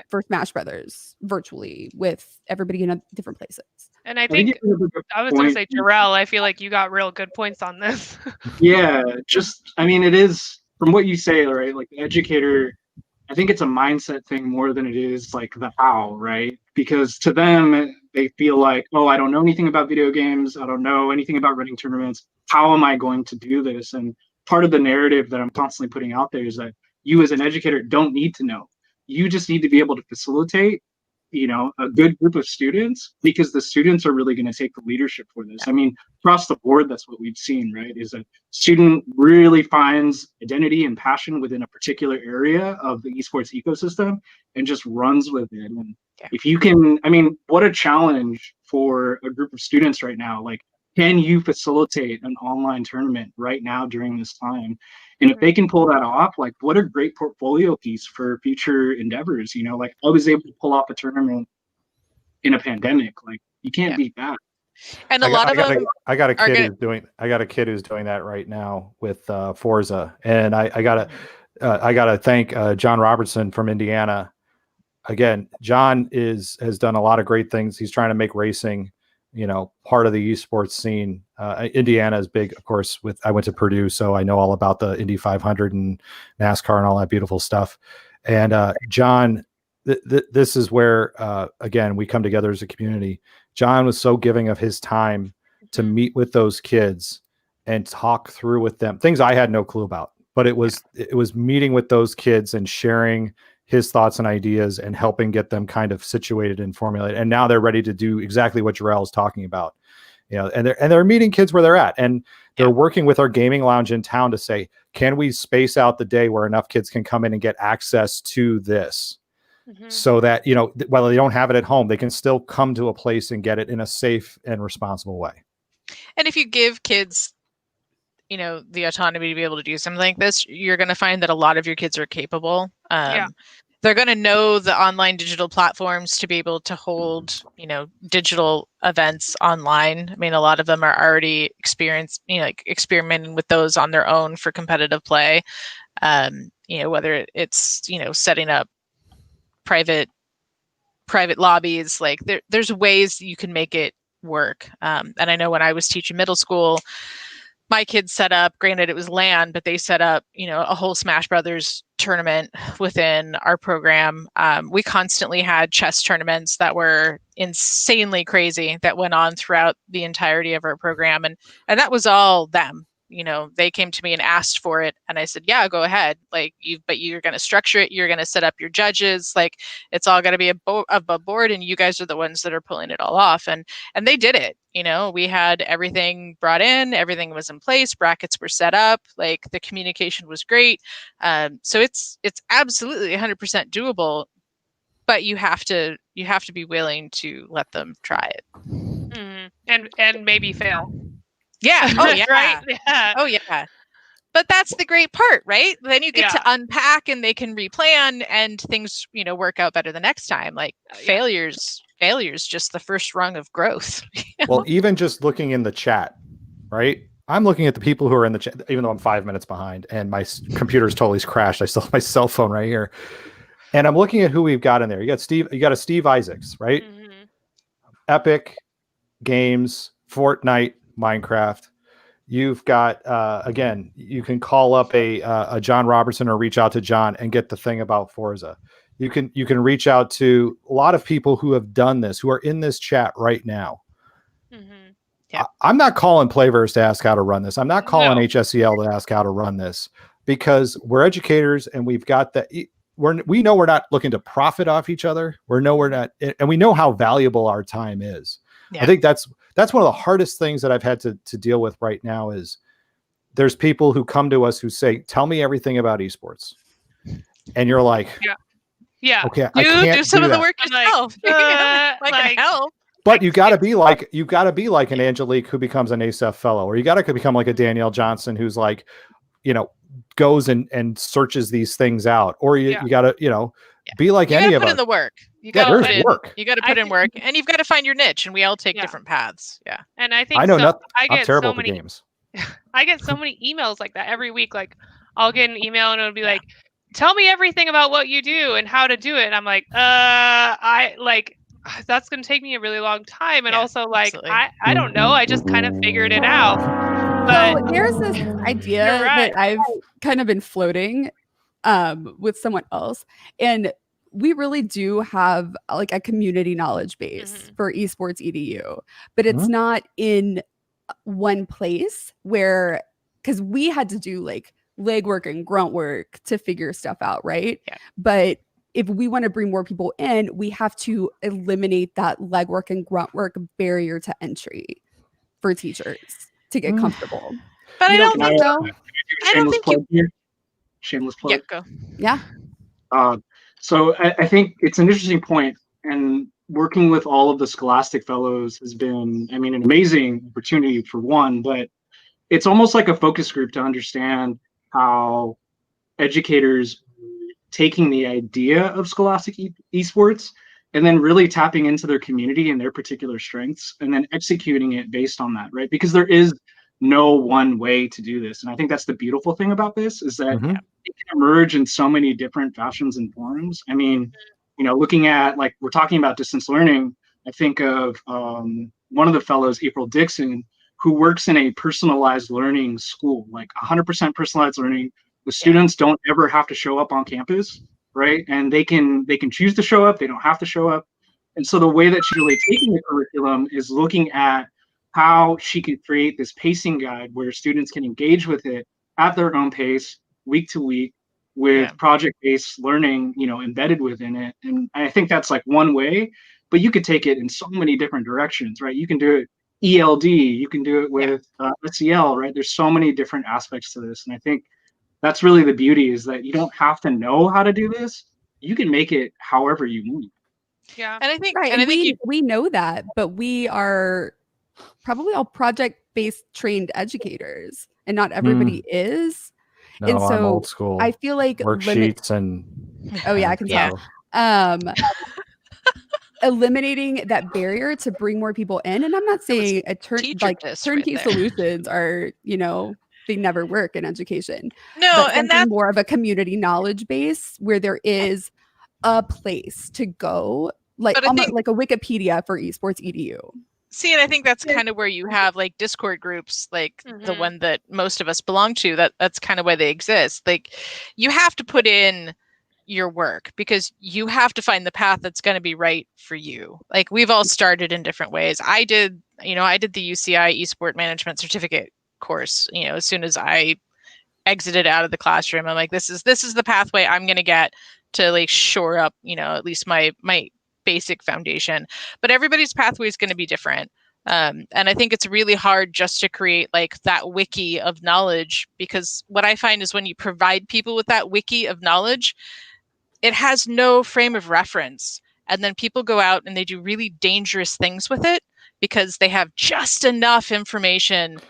for Smash Brothers virtually with everybody in different places? And I think I was going to say, Jarrell, I feel like you got real good points on this. Yeah, it is from what you say, right? Like the educator, I think it's a mindset thing more than it is like the how, right? Because to them, they feel like, oh, I don't know anything about video games. I don't know anything about running tournaments. How am I going to do this? And part of the narrative that I'm constantly putting out there is that you as an educator don't need to know. You just need to be able to facilitate, a good group of students, because the students are really going to take the leadership for this. I mean, across the board, that's what we've seen, right? Is a student really finds identity and passion within a particular area of the esports ecosystem and just runs with it. And if you can, what a challenge for a group of students right now. Like, can you facilitate an online tournament right now during this time? And if they can pull that off, like, what a great portfolio piece for future endeavors. Like, I was able to pull off a tournament in a pandemic. Like, you can't beat that. And a lot of them. I got a kid who's doing that right now with Forza, and I got I got to thank John Robertson from Indiana. Again, John has done a lot of great things. He's trying to make racing, part of the esports scene. Indiana is big, of course. I went to Purdue, so I know all about the Indy 500 and NASCAR and all that beautiful stuff. And John, this is where again we come together as a community. John was so giving of his time to meet with those kids and talk through with them things I had no clue about. But it was meeting with those kids and sharing his thoughts and ideas and helping get them kind of situated and formulated. And now they're ready to do exactly what Jarrell is talking about. And they're meeting kids where they're at, and they're working with our gaming lounge in town to say, can we space out the day where enough kids can come in and get access to this so that, while they don't have it at home, they can still come to a place and get it in a safe and responsible way. And if you give kids, the autonomy to be able to do something like this, you're going to find that a lot of your kids are capable. They're going to know the online digital platforms to be able to hold, digital events online. I mean, a lot of them are already experimenting with those on their own for competitive play. Whether it's, setting up private lobbies, like there's ways you can make it work. And I know when I was teaching middle school, my kids set up, granted it was LAN, but they set up, a whole Smash Brothers tournament within our program. We constantly had chess tournaments that were insanely crazy that went on throughout the entirety of our program. And that was all them. They came to me and asked for it. And I said, yeah, go ahead. But you're going to structure it. You're going to set up your judges. Like, it's all going to be above board. And you guys are the ones that are pulling it all off. And they did it. We had everything brought in. Everything was in place. Brackets were set up. Like, the communication was great. So it's absolutely 100% doable. But you have to be willing to let them try it. And maybe fail. Yeah. Oh, yeah. Right? Yeah. Oh, yeah. But that's the great part, right? Then you get to unpack and they can replan and things, work out better the next time. Like failure's just the first rung of growth. Well, even just looking in the chat, right? I'm looking at the people who are in the chat, even though I'm 5 minutes behind and my computer's totally crashed. I still have my cell phone right here. And I'm looking at who we've got in there. You got a Steve Isaacs, right? Epic Games, Fortnite, Minecraft. You've got again, you can call up a John Robertson or reach out to John and get the thing about Forza. You can reach out to a lot of people who have done this, who are in this chat right now. I'm not calling Playverse to ask how to run this. I'm not calling HSEL to ask how to run this, because we're educators and we've got that. We know we're not looking to profit off each other. We're not, and we know how valuable our time is. I think that's one of the hardest things that I've had to deal with right now is there's people who come to us who say, tell me everything about esports. And you're like, okay, I can't do some of that. the work yourself. I can help. But you got to be like an Angelique who becomes an ASEF fellow, or you got to become like a Danielle Johnson who's like, goes and searches these things out, or you got to, be like any of us. You got to put in the work. You got to put in work, and you've got to find your niche, and we all take different paths. Yeah. And I think I'm terrible at games. I get so many emails like that every week. Like, I'll get an email and it'll be like, tell me everything about what you do and how to do it. And I'm like, that's going to take me a really long time. And also I don't know. I just kind of figured it out. But so there's this idea that I've kind of been floating with someone else, and we really do have like a community knowledge base for esports edu, but it's not in one place where, because we had to do like legwork and grunt work to figure stuff out, right? But if we want to bring more people in, we have to eliminate that legwork and grunt work barrier to entry for teachers to get comfortable. But I don't think so. I don't think you. Shameless plug. Yeah. So I think it's an interesting point, and working with all of the Scholastic Fellows has been, an amazing opportunity for one, but it's almost like a focus group to understand how educators taking the idea of Scholastic esports and then really tapping into their community and their particular strengths and then executing it based on that, right? Because there is no one way to do this. And I think that's the beautiful thing about this is that it can emerge in so many different fashions and forms. I mean, looking at, like, we're talking about distance learning, I think of one of the fellows, April Dixon, who works in a personalized learning school, like 100% personalized learning. The students don't ever have to show up on campus, right? And they can choose to show up. They don't have to show up. And so the way that she's really taking the curriculum is looking at how she can create this pacing guide where students can engage with it at their own pace, week to week, with project-based learning, embedded within it. And I think that's like one way, but you could take it in so many different directions, right? You can do it ELD, you can do it with SEL, right? There's so many different aspects to this. And I think that's really the beauty, is that you don't have to know how to do this. You can make it however you want. Yeah. And I think, right. And we know that, but we are probably all project-based trained educators, and not everybody is. No, and so I'm old school. I feel like worksheets and I can tell. Eliminating that barrier to bring more people in, and I'm not saying turnkey solutions are, they never work in education. No, but and that's more of a community knowledge base where there is a place to go, like almost like a Wikipedia for esports edu. See, and I think that's kind of where you have like Discord groups, like the one that most of us belong to. That's kind of why they exist. Like, you have to put in your work because you have to find the path that's going to be right for you. Like, we've all started in different ways. I did the UCI Esport Management Certificate course. As soon as I exited out of the classroom, I'm like, this is the pathway I'm going to get to like shore up, at least my basic foundation. But everybody's pathway is going to be different. And I think it's really hard just to create like that wiki of knowledge, because what I find is when you provide people with that wiki of knowledge, it has no frame of reference. And then people go out and they do really dangerous things with it because they have just enough information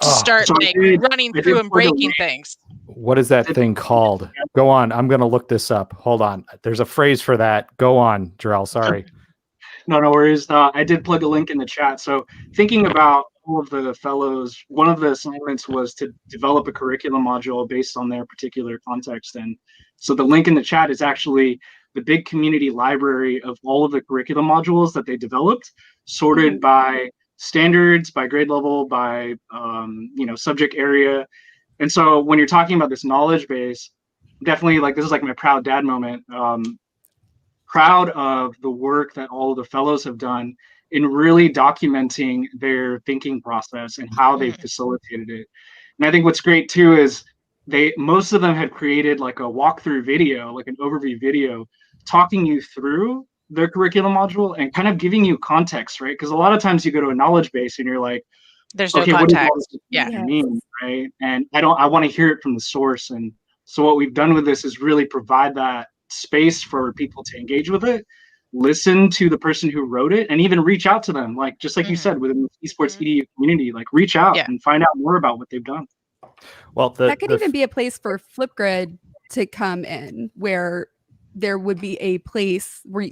to start running through and breaking things. What is that thing called? Go on. I'm going to look this up. Hold on. There's a phrase for that. Go on, Jarrell. Sorry. No worries. I did plug a link in the chat. So thinking about all of the fellows, one of the assignments was to develop a curriculum module based on their particular context. And so the link in the chat is actually the big community library of all of the curriculum modules that they developed, sorted by standards, by grade level, by subject area. And so when you're talking about this knowledge base, definitely, like, this is like my proud dad moment. Proud of the work that all of the fellows have done in really documenting their thinking process and how they've facilitated it. And I think what's great too is most of them had created like a walkthrough video, like an overview video, talking you through their curriculum module and kind of giving you context, right? Because a lot of times you go to a knowledge base and you're like, there's no context. What does it mean, right? And I want to hear it from the source. And so what we've done with this is really provide that space for people to engage with it, listen to the person who wrote it, and even reach out to them, like just like you said, within the esports edu community, like reach out and find out more about what they've done. Well, that could even be a place for Flipgrid to come in, where there would be a place where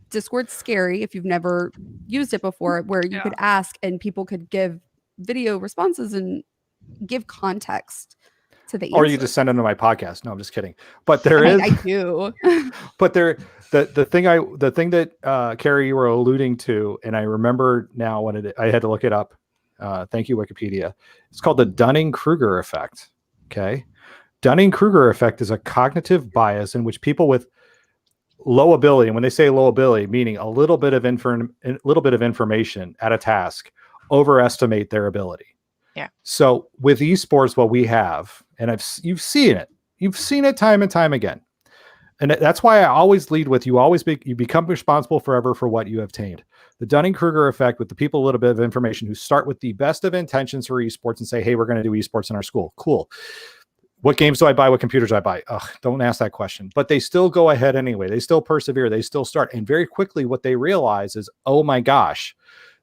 Discord's scary if you've never used it before, where you could ask and people could give video responses and give context to the answer. Or you just send them to my podcast. No, I'm just kidding. But I do. But the thing that Carrie, you were alluding to, and I remember now when I had to look it up. Thank you, Wikipedia. It's called the Dunning-Kruger effect. Okay. Dunning-Kruger effect is a cognitive bias in which people with low ability, and when they say low ability, meaning a little bit of information at a task, overestimate their ability. Yeah. So with esports, what we have, and you've seen it time and time again. And that's why I always lead with you become responsible forever for what you have attained. The Dunning-Kruger effect with the people, a little bit of information, who start with the best of intentions for esports and say, hey, we're going to do esports in our school. Cool. What games do I buy? What computers do I buy? Ugh, don't ask that question. But they still go ahead anyway. They still persevere. They still start. And very quickly what they realize is, oh my gosh,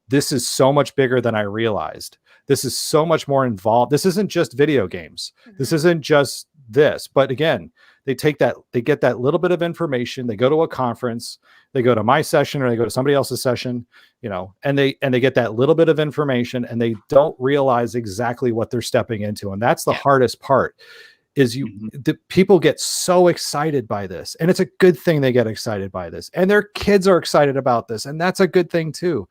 this is so much bigger than I realized. This is so much more involved. This isn't just video games. This isn't just this. But again, they get that little bit of information. They go to a conference, they go to my session, or they go to somebody else's session, and they get that little bit of information, and they don't realize exactly what they're stepping into. And that's the hardest part, is the people get so excited by this, and it's a good thing they get excited by this, and their kids are excited about this, and that's a good thing too.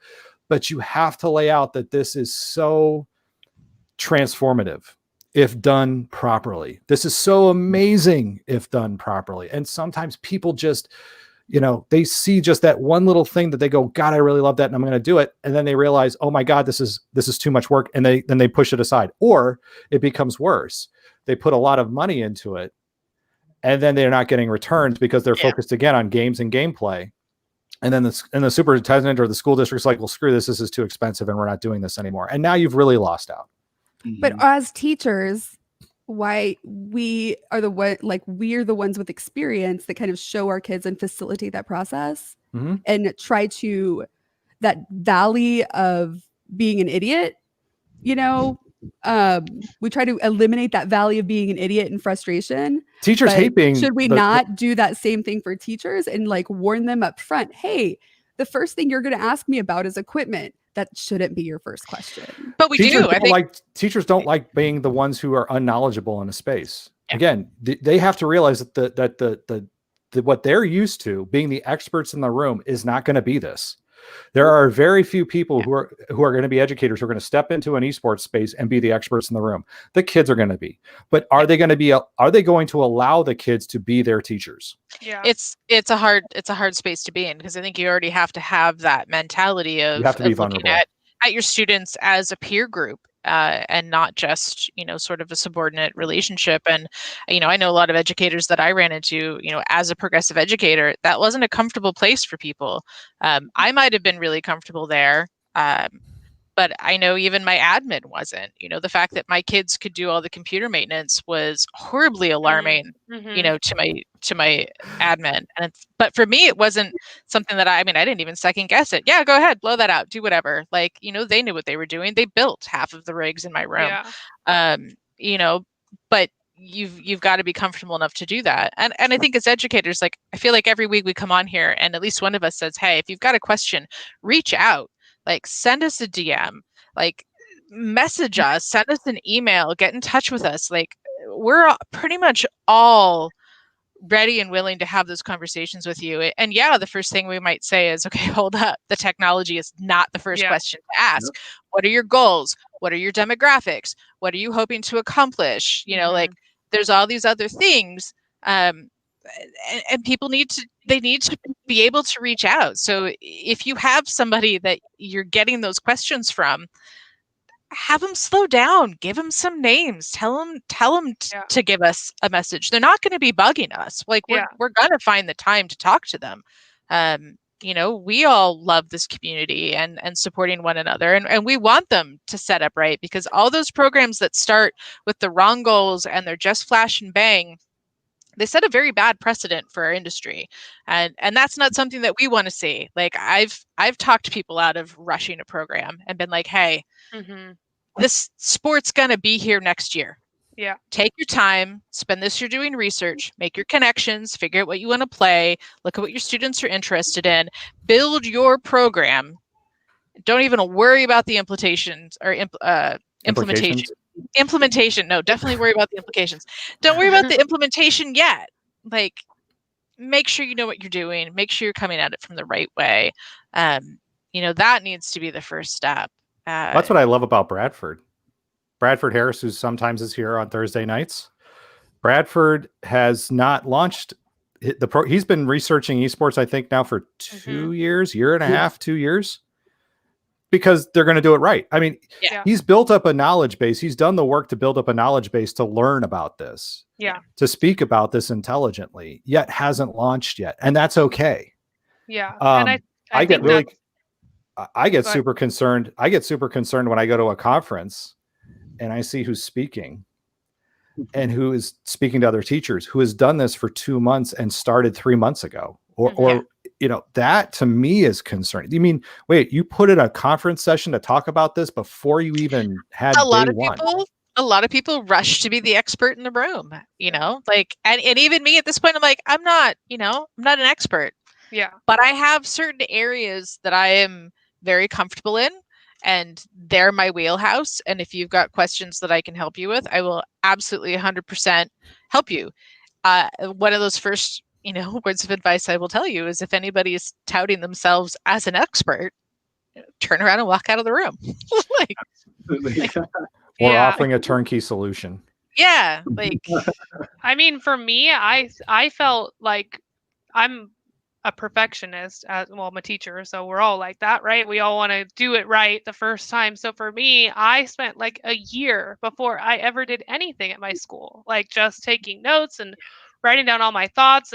But you have to lay out that this is so transformative if done properly. This is so amazing if done properly. And sometimes people just, they see just that one little thing that they go, God, I really love that, and I'm going to do it. And then they realize, oh my God, this is too much work. And then they push it aside, or it becomes worse. They put a lot of money into it, and then they're not getting returns because they're focused again on games and gameplay. And then the superintendent or the school district's like, well, screw this. This is too expensive, and we're not doing this anymore. And now you've really lost out. But as teachers, why we are the ones with experience that kind of show our kids and facilitate that process and try to that valley of being an idiot, we try to eliminate that valley of being an idiot and frustration. Teachers hate being. Should we not do that same thing for teachers and warn them up front? Hey, the first thing you're going to ask me about is equipment. That shouldn't be your first question. But teachers don't like being the ones who are unknowledgeable in a space. Yeah. Again, they have to realize that what they're used to, being the experts in the room, is not going to be this. There are very few people who are going to be educators who are going to step into an esports space and be the experts in the room. The kids are going to be, but are they going to allow the kids to be their teachers? Yeah, it's a hard space to be in, because I think you already have to have that mentality of looking at your students as a peer group. And not just, sort of a subordinate relationship. And, I know a lot of educators that I ran into, as a progressive educator, that wasn't a comfortable place for people. I might have been really comfortable there. But I know even my admin wasn't. The fact that my kids could do all the computer maintenance was horribly alarming, to my admin. But for me, it wasn't something that I didn't even second guess it. Yeah, go ahead, blow that out, do whatever. They knew what they were doing. They built half of the rigs in my room. Yeah. But you've got to be comfortable enough to do that. And I think as educators, I feel like every week we come on here and at least one of us says, hey, if you've got a question, reach out. Send us a DM, message us, send us an email, get in touch with us. We're pretty much all ready and willing to have those conversations with you. And the first thing we might say is, okay, hold up. The technology is not the first question to ask. Yep. What are your goals? What are your demographics? What are you hoping to accomplish? There's all these other things. And people need to be able to reach out. So if you have somebody that you're getting those questions from, have them slow down, give them some names, tell them to give us a message. They're not going to be bugging us. We're going to find the time to talk to them. We all love this community and supporting one another, and we want them to set up right, because all those programs that start with the wrong goals and they're just flash and bang, they set a very bad precedent for our industry. And that's not something that we want to see. I've talked people out of rushing a program and been like, hey, this sport's going to be here next year. Yeah. Take your time, spend this year doing research, make your connections, figure out what you want to play, look at what your students are interested in, build your program. Don't even worry about the implications or implementation. Implementation. No, definitely worry about the implications. Don't worry about the implementation yet. Make sure you know what you're doing. Make sure you're coming at it from the right way. That needs to be the first step. That's what I love about Bradford. Bradford Harris, who sometimes is here on Thursday nights. Bradford has not launched he's been researching esports, I think, now for 2 years, year and a half, 2 years. Because they're going to do it right. He's built up a knowledge base. He's done the work to build up a knowledge base to learn about this. Yeah. To speak about this intelligently, yet hasn't launched yet. And that's okay. Yeah. And I get super concerned. I get super concerned when I go to a conference and I see who's speaking and who is speaking to other teachers, who has done this for 2 months and started 3 months ago, or that to me is concerning. You mean, wait, you put in a conference session to talk about this before you even had a lot of people rush to be the expert in the room, and even me at this point, I'm like, I'm not an expert. Yeah. But I have certain areas that I am very comfortable in. and they're my wheelhouse. And if you've got questions that I can help you with, I will absolutely 100% help you. One of those first, words of advice I will tell you is if anybody is touting themselves as an expert, turn around and walk out of the room. Or offering a turnkey solution. Yeah. I mean, for me, I felt like I'm a perfectionist I'm a teacher, so we're all like that, right? We all want to do it right the first time. So for me, I spent like a year before I ever did anything at my school, like just taking notes and writing down all my thoughts.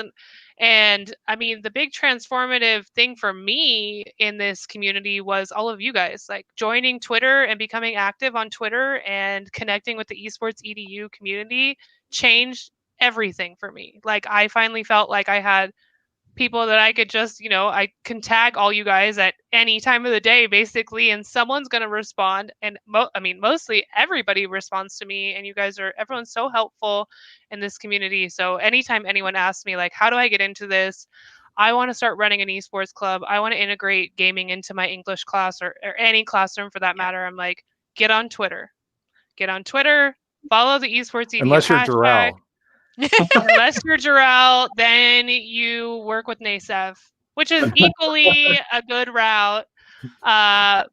And I mean, the big transformative thing for me in this community was all of you guys, like joining Twitter and becoming active on Twitter and connecting with the esports edu community changed everything for me. Like I finally felt like I had people that I could just, I can tag all you guys at any time of the day, basically, and someone's going to respond. And mostly everybody responds to me, and everyone's so helpful in this community. So anytime anyone asks me, like, how do I get into this? I want to start running an esports club. I want to integrate gaming into my English class or any classroom for that matter. I'm like, get on Twitter, follow the esports edu Unless you're hashtag. Jarrell. Unless you're Jarrell, then you work with Nasev, which is equally a good route. But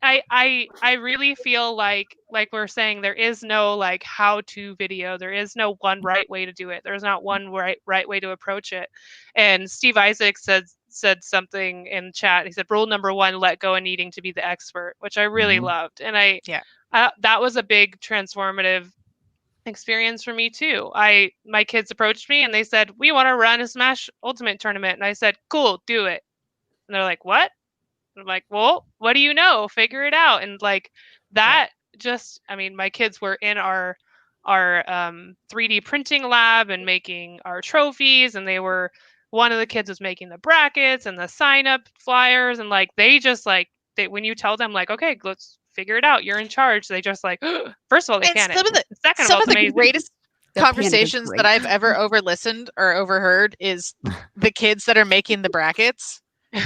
I really feel like we're saying there is no like how-to video. There is no one right way to do it. There's not one right way to approach it. And Steve Isaacs said something in chat. He said, rule number 1, let go of needing to be the expert, which I really loved. And that was a big transformative experience for me too. My kids approached me and they said, we want to run a Smash Ultimate tournament. And I said, cool, do it. And they're like, what? And I'm like, well, what do you know? Figure it out. And like that my kids were in our 3D printing lab and making our trophies, and one of the kids was making the brackets and the sign up flyers, and like when you tell them like, okay, let's figure it out, you're in charge, they just like, first of all, they panic. Some of the greatest conversations that I've ever listened or overheard is the kids that are making the brackets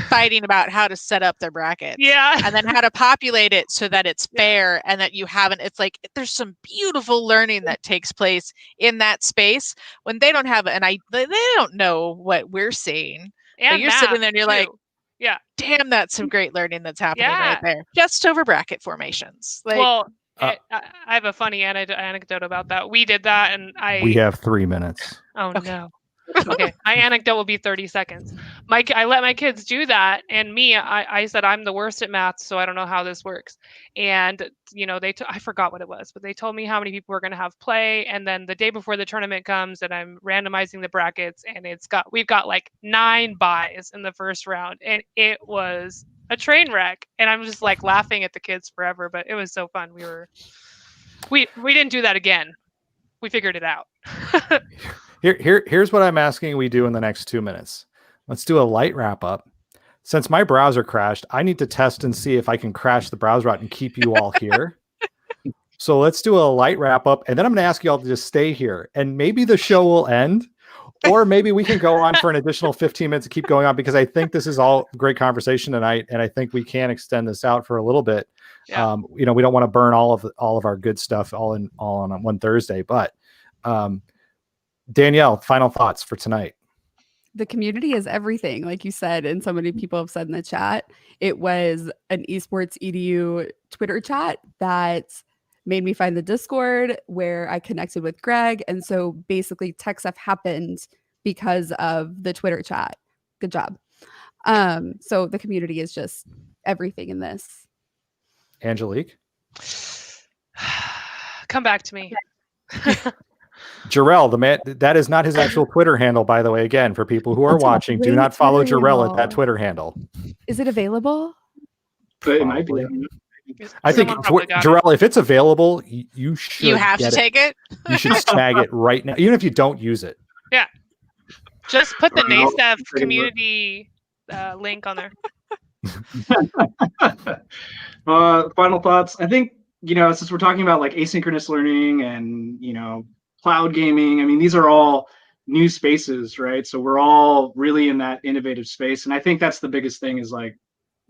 fighting about how to set up their brackets. Yeah. And then how to populate it so that it's fair and that you haven't, it's like, there's some beautiful learning that takes place in that space when they don't have they don't know what we're seeing. And you're sitting there and you're like, yeah, damn, that's some great learning that's happening right there. Just over bracket formations. I have a funny anecdote about that. We did that, and we have 3 minutes. Oh, okay. No. Okay, my anecdote will be 30 seconds. I let my kids do that, and I said I'm the worst at math, so I don't know how this works. And I forgot what it was, but they told me how many people were going to have play, and then the day before the tournament comes, and I'm randomizing the brackets, and we've got like 9 buys in the first round, and it was a train wreck. And I'm just like laughing at the kids forever, but it was so fun. We didn't do that again. We figured it out. Here's what I'm asking we do in the next 2 minutes. Let's do a light wrap up. Since my browser crashed, I need to test and see if I can crash the browser out and keep you all here. So let's do a light wrap up, and then I'm going to ask you all to just stay here, and maybe the show will end, or maybe we can go on for an additional 15 minutes to keep going on, because I think this is all great conversation tonight, and I think we can extend this out for a little bit. Yeah. We don't want to burn all of our good stuff all on one Thursday, but Danielle, final thoughts for tonight. The community is everything, like you said, and so many people have said in the chat. It was an esports edu Twitter chat that made me find the Discord where I connected with Greg. And so basically tech stuff happened because of the Twitter chat. Good job. So the community is just everything in this. Angelique? Come back to me. Jarrell, the man, that is not his actual Twitter handle, by the way. Again, for people who are watching, do not follow Jarrell at that Twitter handle. Is it available? But it might be. I think Jarrell, if it's available, you should. You have to take it. You should snag it right now, even if you don't use it. Yeah, just put the Nasev community link on there. Final thoughts. I think since we're talking about like asynchronous learning and cloud gaming, I mean, these are all new spaces, right? So we're all really in that innovative space, and I think that's the biggest thing is like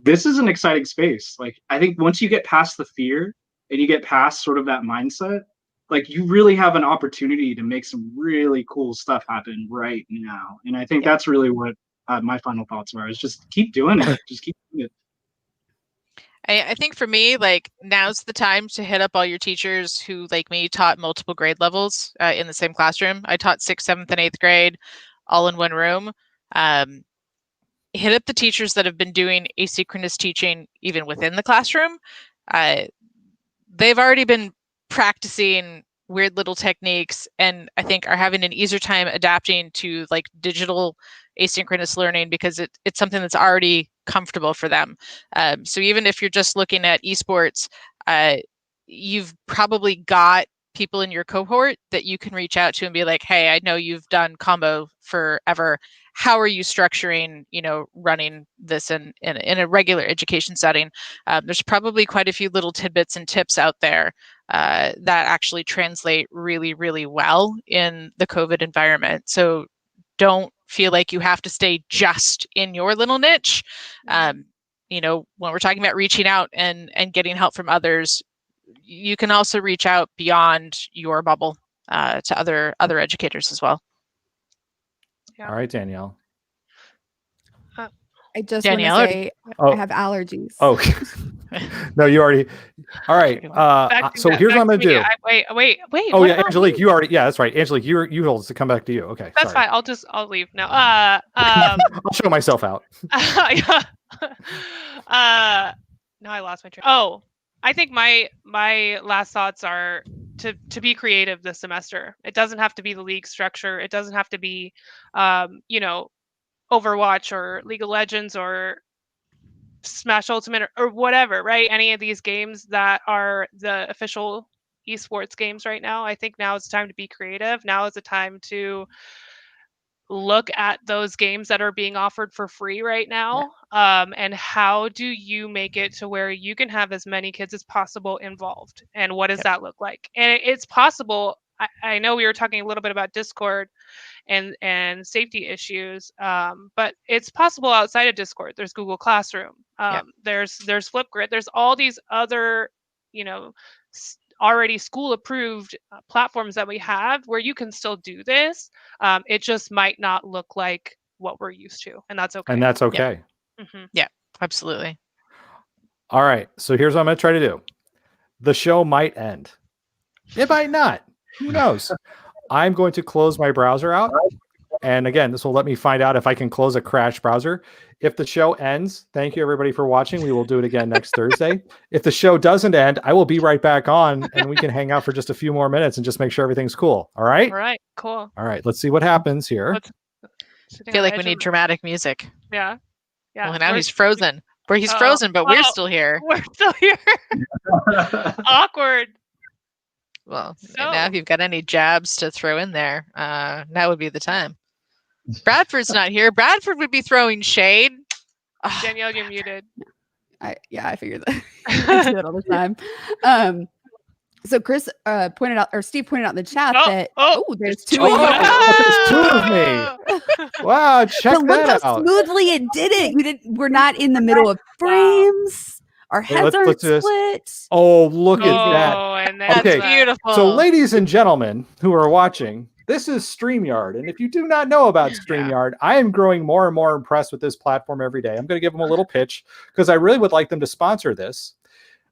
this is an exciting space. Like, I think once you get past the fear and you get past sort of that mindset, like you really have an opportunity to make some really cool stuff happen right now. And I think that's really what my final thoughts were, is just keep doing it. Just keep doing it. I think for me, like, now's the time to hit up all your teachers who, like me, taught multiple grade levels in the same classroom. I taught 6th, 7th, and 8th grade all in one room. Hit up the teachers that have been doing asynchronous teaching even within the classroom. They've already been practicing weird little techniques, and I think are having an easier time adapting to like digital asynchronous learning because it's something that's already comfortable for them. So even if you're just looking at esports, you've probably got people in your cohort that you can reach out to and be like, hey, I know you've done combo forever. How are you structuring, running this in a regular education setting? There's probably quite a few little tidbits and tips out there that actually translate really, really well in the COVID environment. So don't feel like you have to stay just in your little niche. When we're talking about reaching out and getting help from others, you can also reach out beyond your bubble to other educators as well. Yeah. All right, Danielle. I just want to Danielle, say I have allergies. Oh, no, you already. All right. So here's what I'm going to do. Wait. Oh, what yeah, about Angelique, me? you already. Yeah, that's right. Angelique, you hold us to come back to you. Okay. That's sorry. fine. I'll leave now. I'll show myself out. Now I lost my train. Oh, I think my last thoughts are to be creative this semester. It doesn't have to be the league structure. It doesn't have to be, Overwatch or League of Legends or Smash Ultimate or whatever, right? Any of these games that are the official esports games right now. I think now is the time to be creative. Now is the time to look at those games that are being offered for free right now. And how do you make it to where you can have as many kids as possible involved? And what does that look like? And it's possible. I know we were talking a little bit about Discord and safety issues, but it's possible outside of Discord. There's Google Classroom. There's Flipgrid. There's all these other, already school approved platforms that we have where you can still do this. It just might not look like what we're used to, and that's okay. And that's okay. Yeah, absolutely. All right. So here's what I'm going to try to do. The show might end. It might not. Who knows? I'm going to close my browser out. And again, this will let me find out if I can close a crashed browser. If the show ends, thank you everybody for watching. We will do it again next Thursday. If the show doesn't end, I will be right back on and we can hang out for just a few more minutes and just make sure everything's cool. All right? All right, cool. All right. Let's see what happens here. I feel like we need dramatic music. Yeah. Well, now he's frozen. He's frozen, but we're still here. We're still here. Awkward. Well, now if you've got any jabs to throw in there, now would be the time. Bradford's not here. Bradford would be throwing shade. Danielle, you're muted. I figured that. I do it all the time. So Chris pointed out, or Steve pointed out in the chat that there's two. There's two of me. Wow, check but that look how out. smoothly it did it. We're not in the middle of frames. Our heads aren't split. Oh, look at that. And that's beautiful. So, ladies and gentlemen who are watching, this is StreamYard. And if you do not know about StreamYard, I am growing more and more impressed with this platform every day. I'm going to give them a little pitch because I really would like them to sponsor this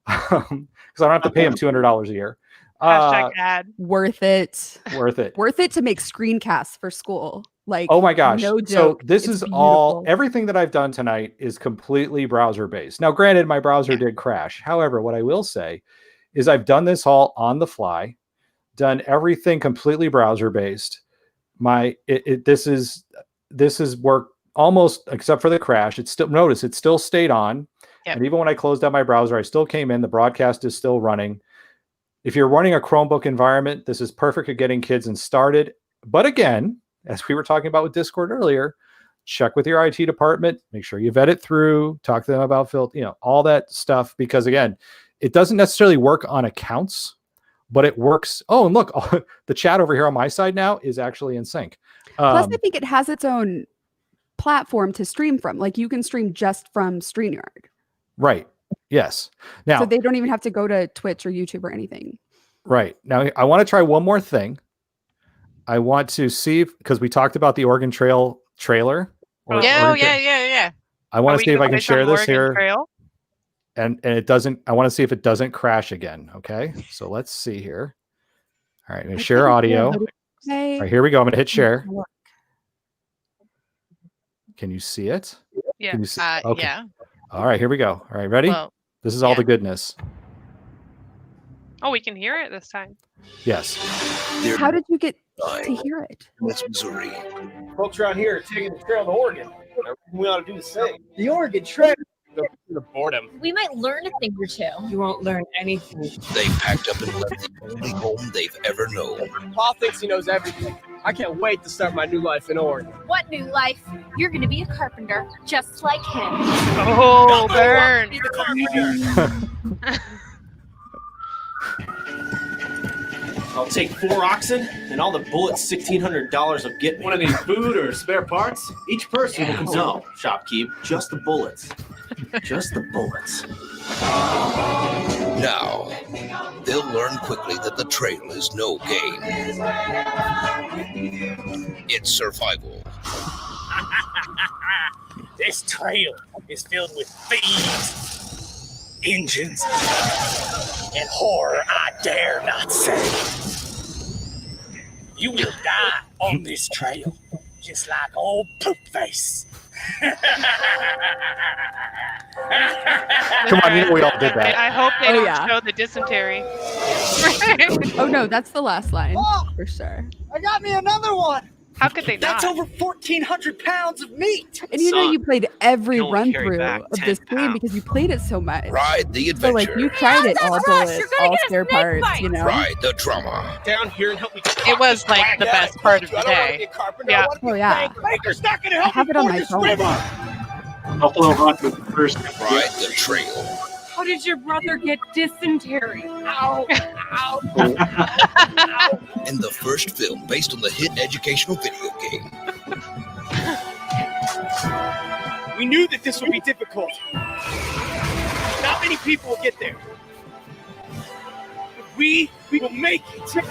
because I don't have to pay them $200 a year. Hashtag ad. Worth it. Worth it. Worth it to make screencasts for school. Like, oh my gosh. No joke. So this is beautiful. Everything that I've done tonight is completely browser based. Now, granted, my browser did crash. However, what I will say is I've done this all on the fly, done everything completely browser based. This is work almost except for the crash. It still stayed on. Yep. And even when I closed out my browser, I still came in. The broadcast is still running. If you're running a Chromebook environment, this is perfect at getting kids and started. But again, as we were talking about with Discord earlier, check with your IT department, make sure you vet it through, talk to them about all that stuff, because again, it doesn't necessarily work on accounts, but it works. Oh, and look, the chat over here on my side now is actually in sync. Plus, I think it has its own platform to stream from. Like you can stream just from StreamYard. Right. Yes. Now, So they don't even have to go to Twitch or YouTube or anything. right. Now, I want to try one more thing. I want to see, because we talked about the Oregon Trail trailer. Yeah. I want Are to we see if I doing can this on share this Oregon here. Trail? And it doesn't, I want to see if it doesn't crash again. Okay. So let's see here. All right. I'm going to share audio. All right, here we go. I'm going to hit share. Can you see it? Yeah. Can you see? Okay. Yeah. All right, here we go. All right, ready? Well, this is all yeah. the goodness. Oh, we can hear it this time. Yes. How did you get to hear it? That's Missouri. Folks around here are taking the trail to Oregon. We ought to do the same. The Oregon Trail. The boredom. We might learn a thing or two. You won't learn anything. They packed up and left the only home they've ever known. Paul thinks he knows everything. I can't wait to start my new life in Oregon. What new life? You're going to be a carpenter, just like him. Oh, burn. He's a carpenter. I'll take 4 oxen and all the bullets $1,600 will get me. Want any food or spare parts? Each person will consume. No, shopkeep. Just the bullets. Just the bullets. Now, they'll learn quickly that the trail is no game. It's survival. This trail is filled with thieves, engines, and horror I dare not say. You will die on this trail, just like old poop face. Come on, you know we all did that. I hope they don't yeah. show the dysentery. Oh no, that's the last line for sure. I got me another one. How could they That's not? over 1,400 pounds of meat. And you know you played every you only run carry through back of this 10 game pounds. because you played it so much. Ride the So like adventure. you tried it, all Rush, bullets, you're gonna all get a spare snake parts, bite. you know? Ride the drama. Down here and help me. It was like the best part of the day. Yeah. Oh yeah. Baker's not gonna I help have me it on ford my this phone. river. Buffalo Hunt was the first. Ride the trail. How did your brother get dysentery? Ow, ow. And the first film based on the hit educational video game. We knew that this would be difficult. Not many people will get there. But we will make it.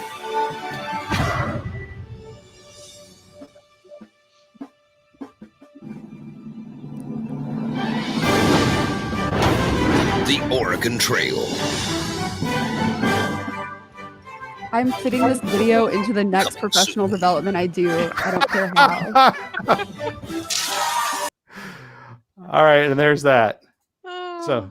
The Oregon Trail. I'm fitting this video into the next professional development I do. I don't care how. All right, and there's that. Oh. So,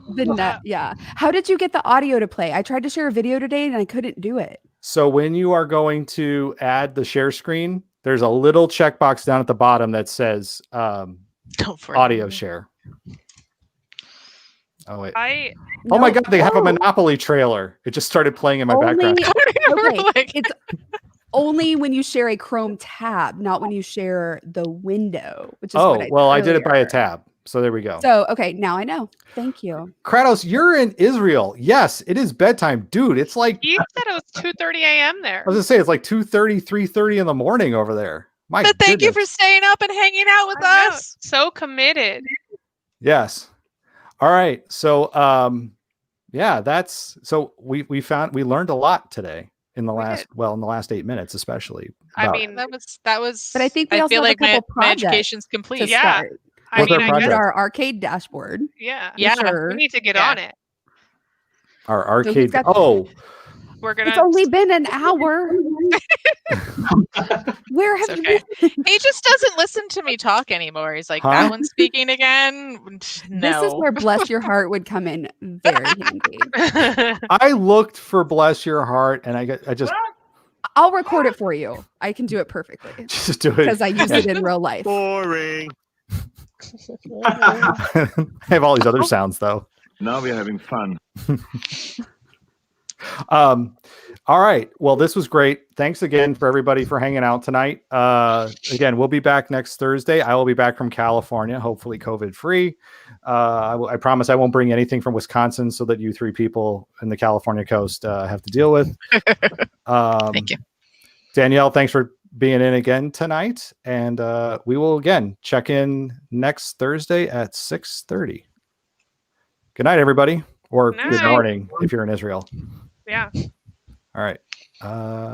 Yeah. How did you get the audio to play? I tried to share a video today and I couldn't do it. so when you are going to add the share screen, there's a little checkbox down at the bottom that says Don't forget. audio share. Oh wait. Oh my God, they have a No. Monopoly trailer. It just started playing in my Only- background. Okay, Like- it's only when you share a Chrome tab, not when you share the window. Which is Oh, what well, I did it by a earlier. tab. So there we go. So okay, now I know. Thank you. Kratos, you're in Israel. Yes, it is bedtime. Dude, it's like, You said it was 2:30 a.m. there. I was gonna say, it's like 2:30, 3:30 in the morning over there. My But thank you for goodness. staying up and hanging out with I know, us. so committed. Yes. All right. So yeah, that's so we learned a lot today in the We last did. in the last 8 minutes, especially. I about- mean, That was. But I think we I also feel have a like my, couple my projects education's To complete. Yeah. start. I What's mean, our I project? guess, Our arcade dashboard. yeah. Yeah. Sure. We need to get Yeah. on it. our So we've arcade. got- Oh, We're gonna. It's only been an hour. Where have It's you okay. been? He just doesn't listen to me talk anymore. He's like, Huh? that one's speaking again. No. This is where bless your heart would come in very handy. I looked for bless your heart, and I just I'll record it for you. I can do it perfectly just do it. because I use it in real life. Boring. I have all these other sounds though. Now we're having fun. All right. Well, this was great. Thanks again for everybody for hanging out tonight. Again, we'll be back next Thursday. I will be back from California, hopefully COVID free. I promise I won't bring anything from Wisconsin so that you three people in the California coast have to deal with. Thank you. Danielle, thanks for being in again tonight. And we will again check in next Thursday at 6:30. Good night, everybody, or Good good night. morning if you're in Israel. Yeah. All right.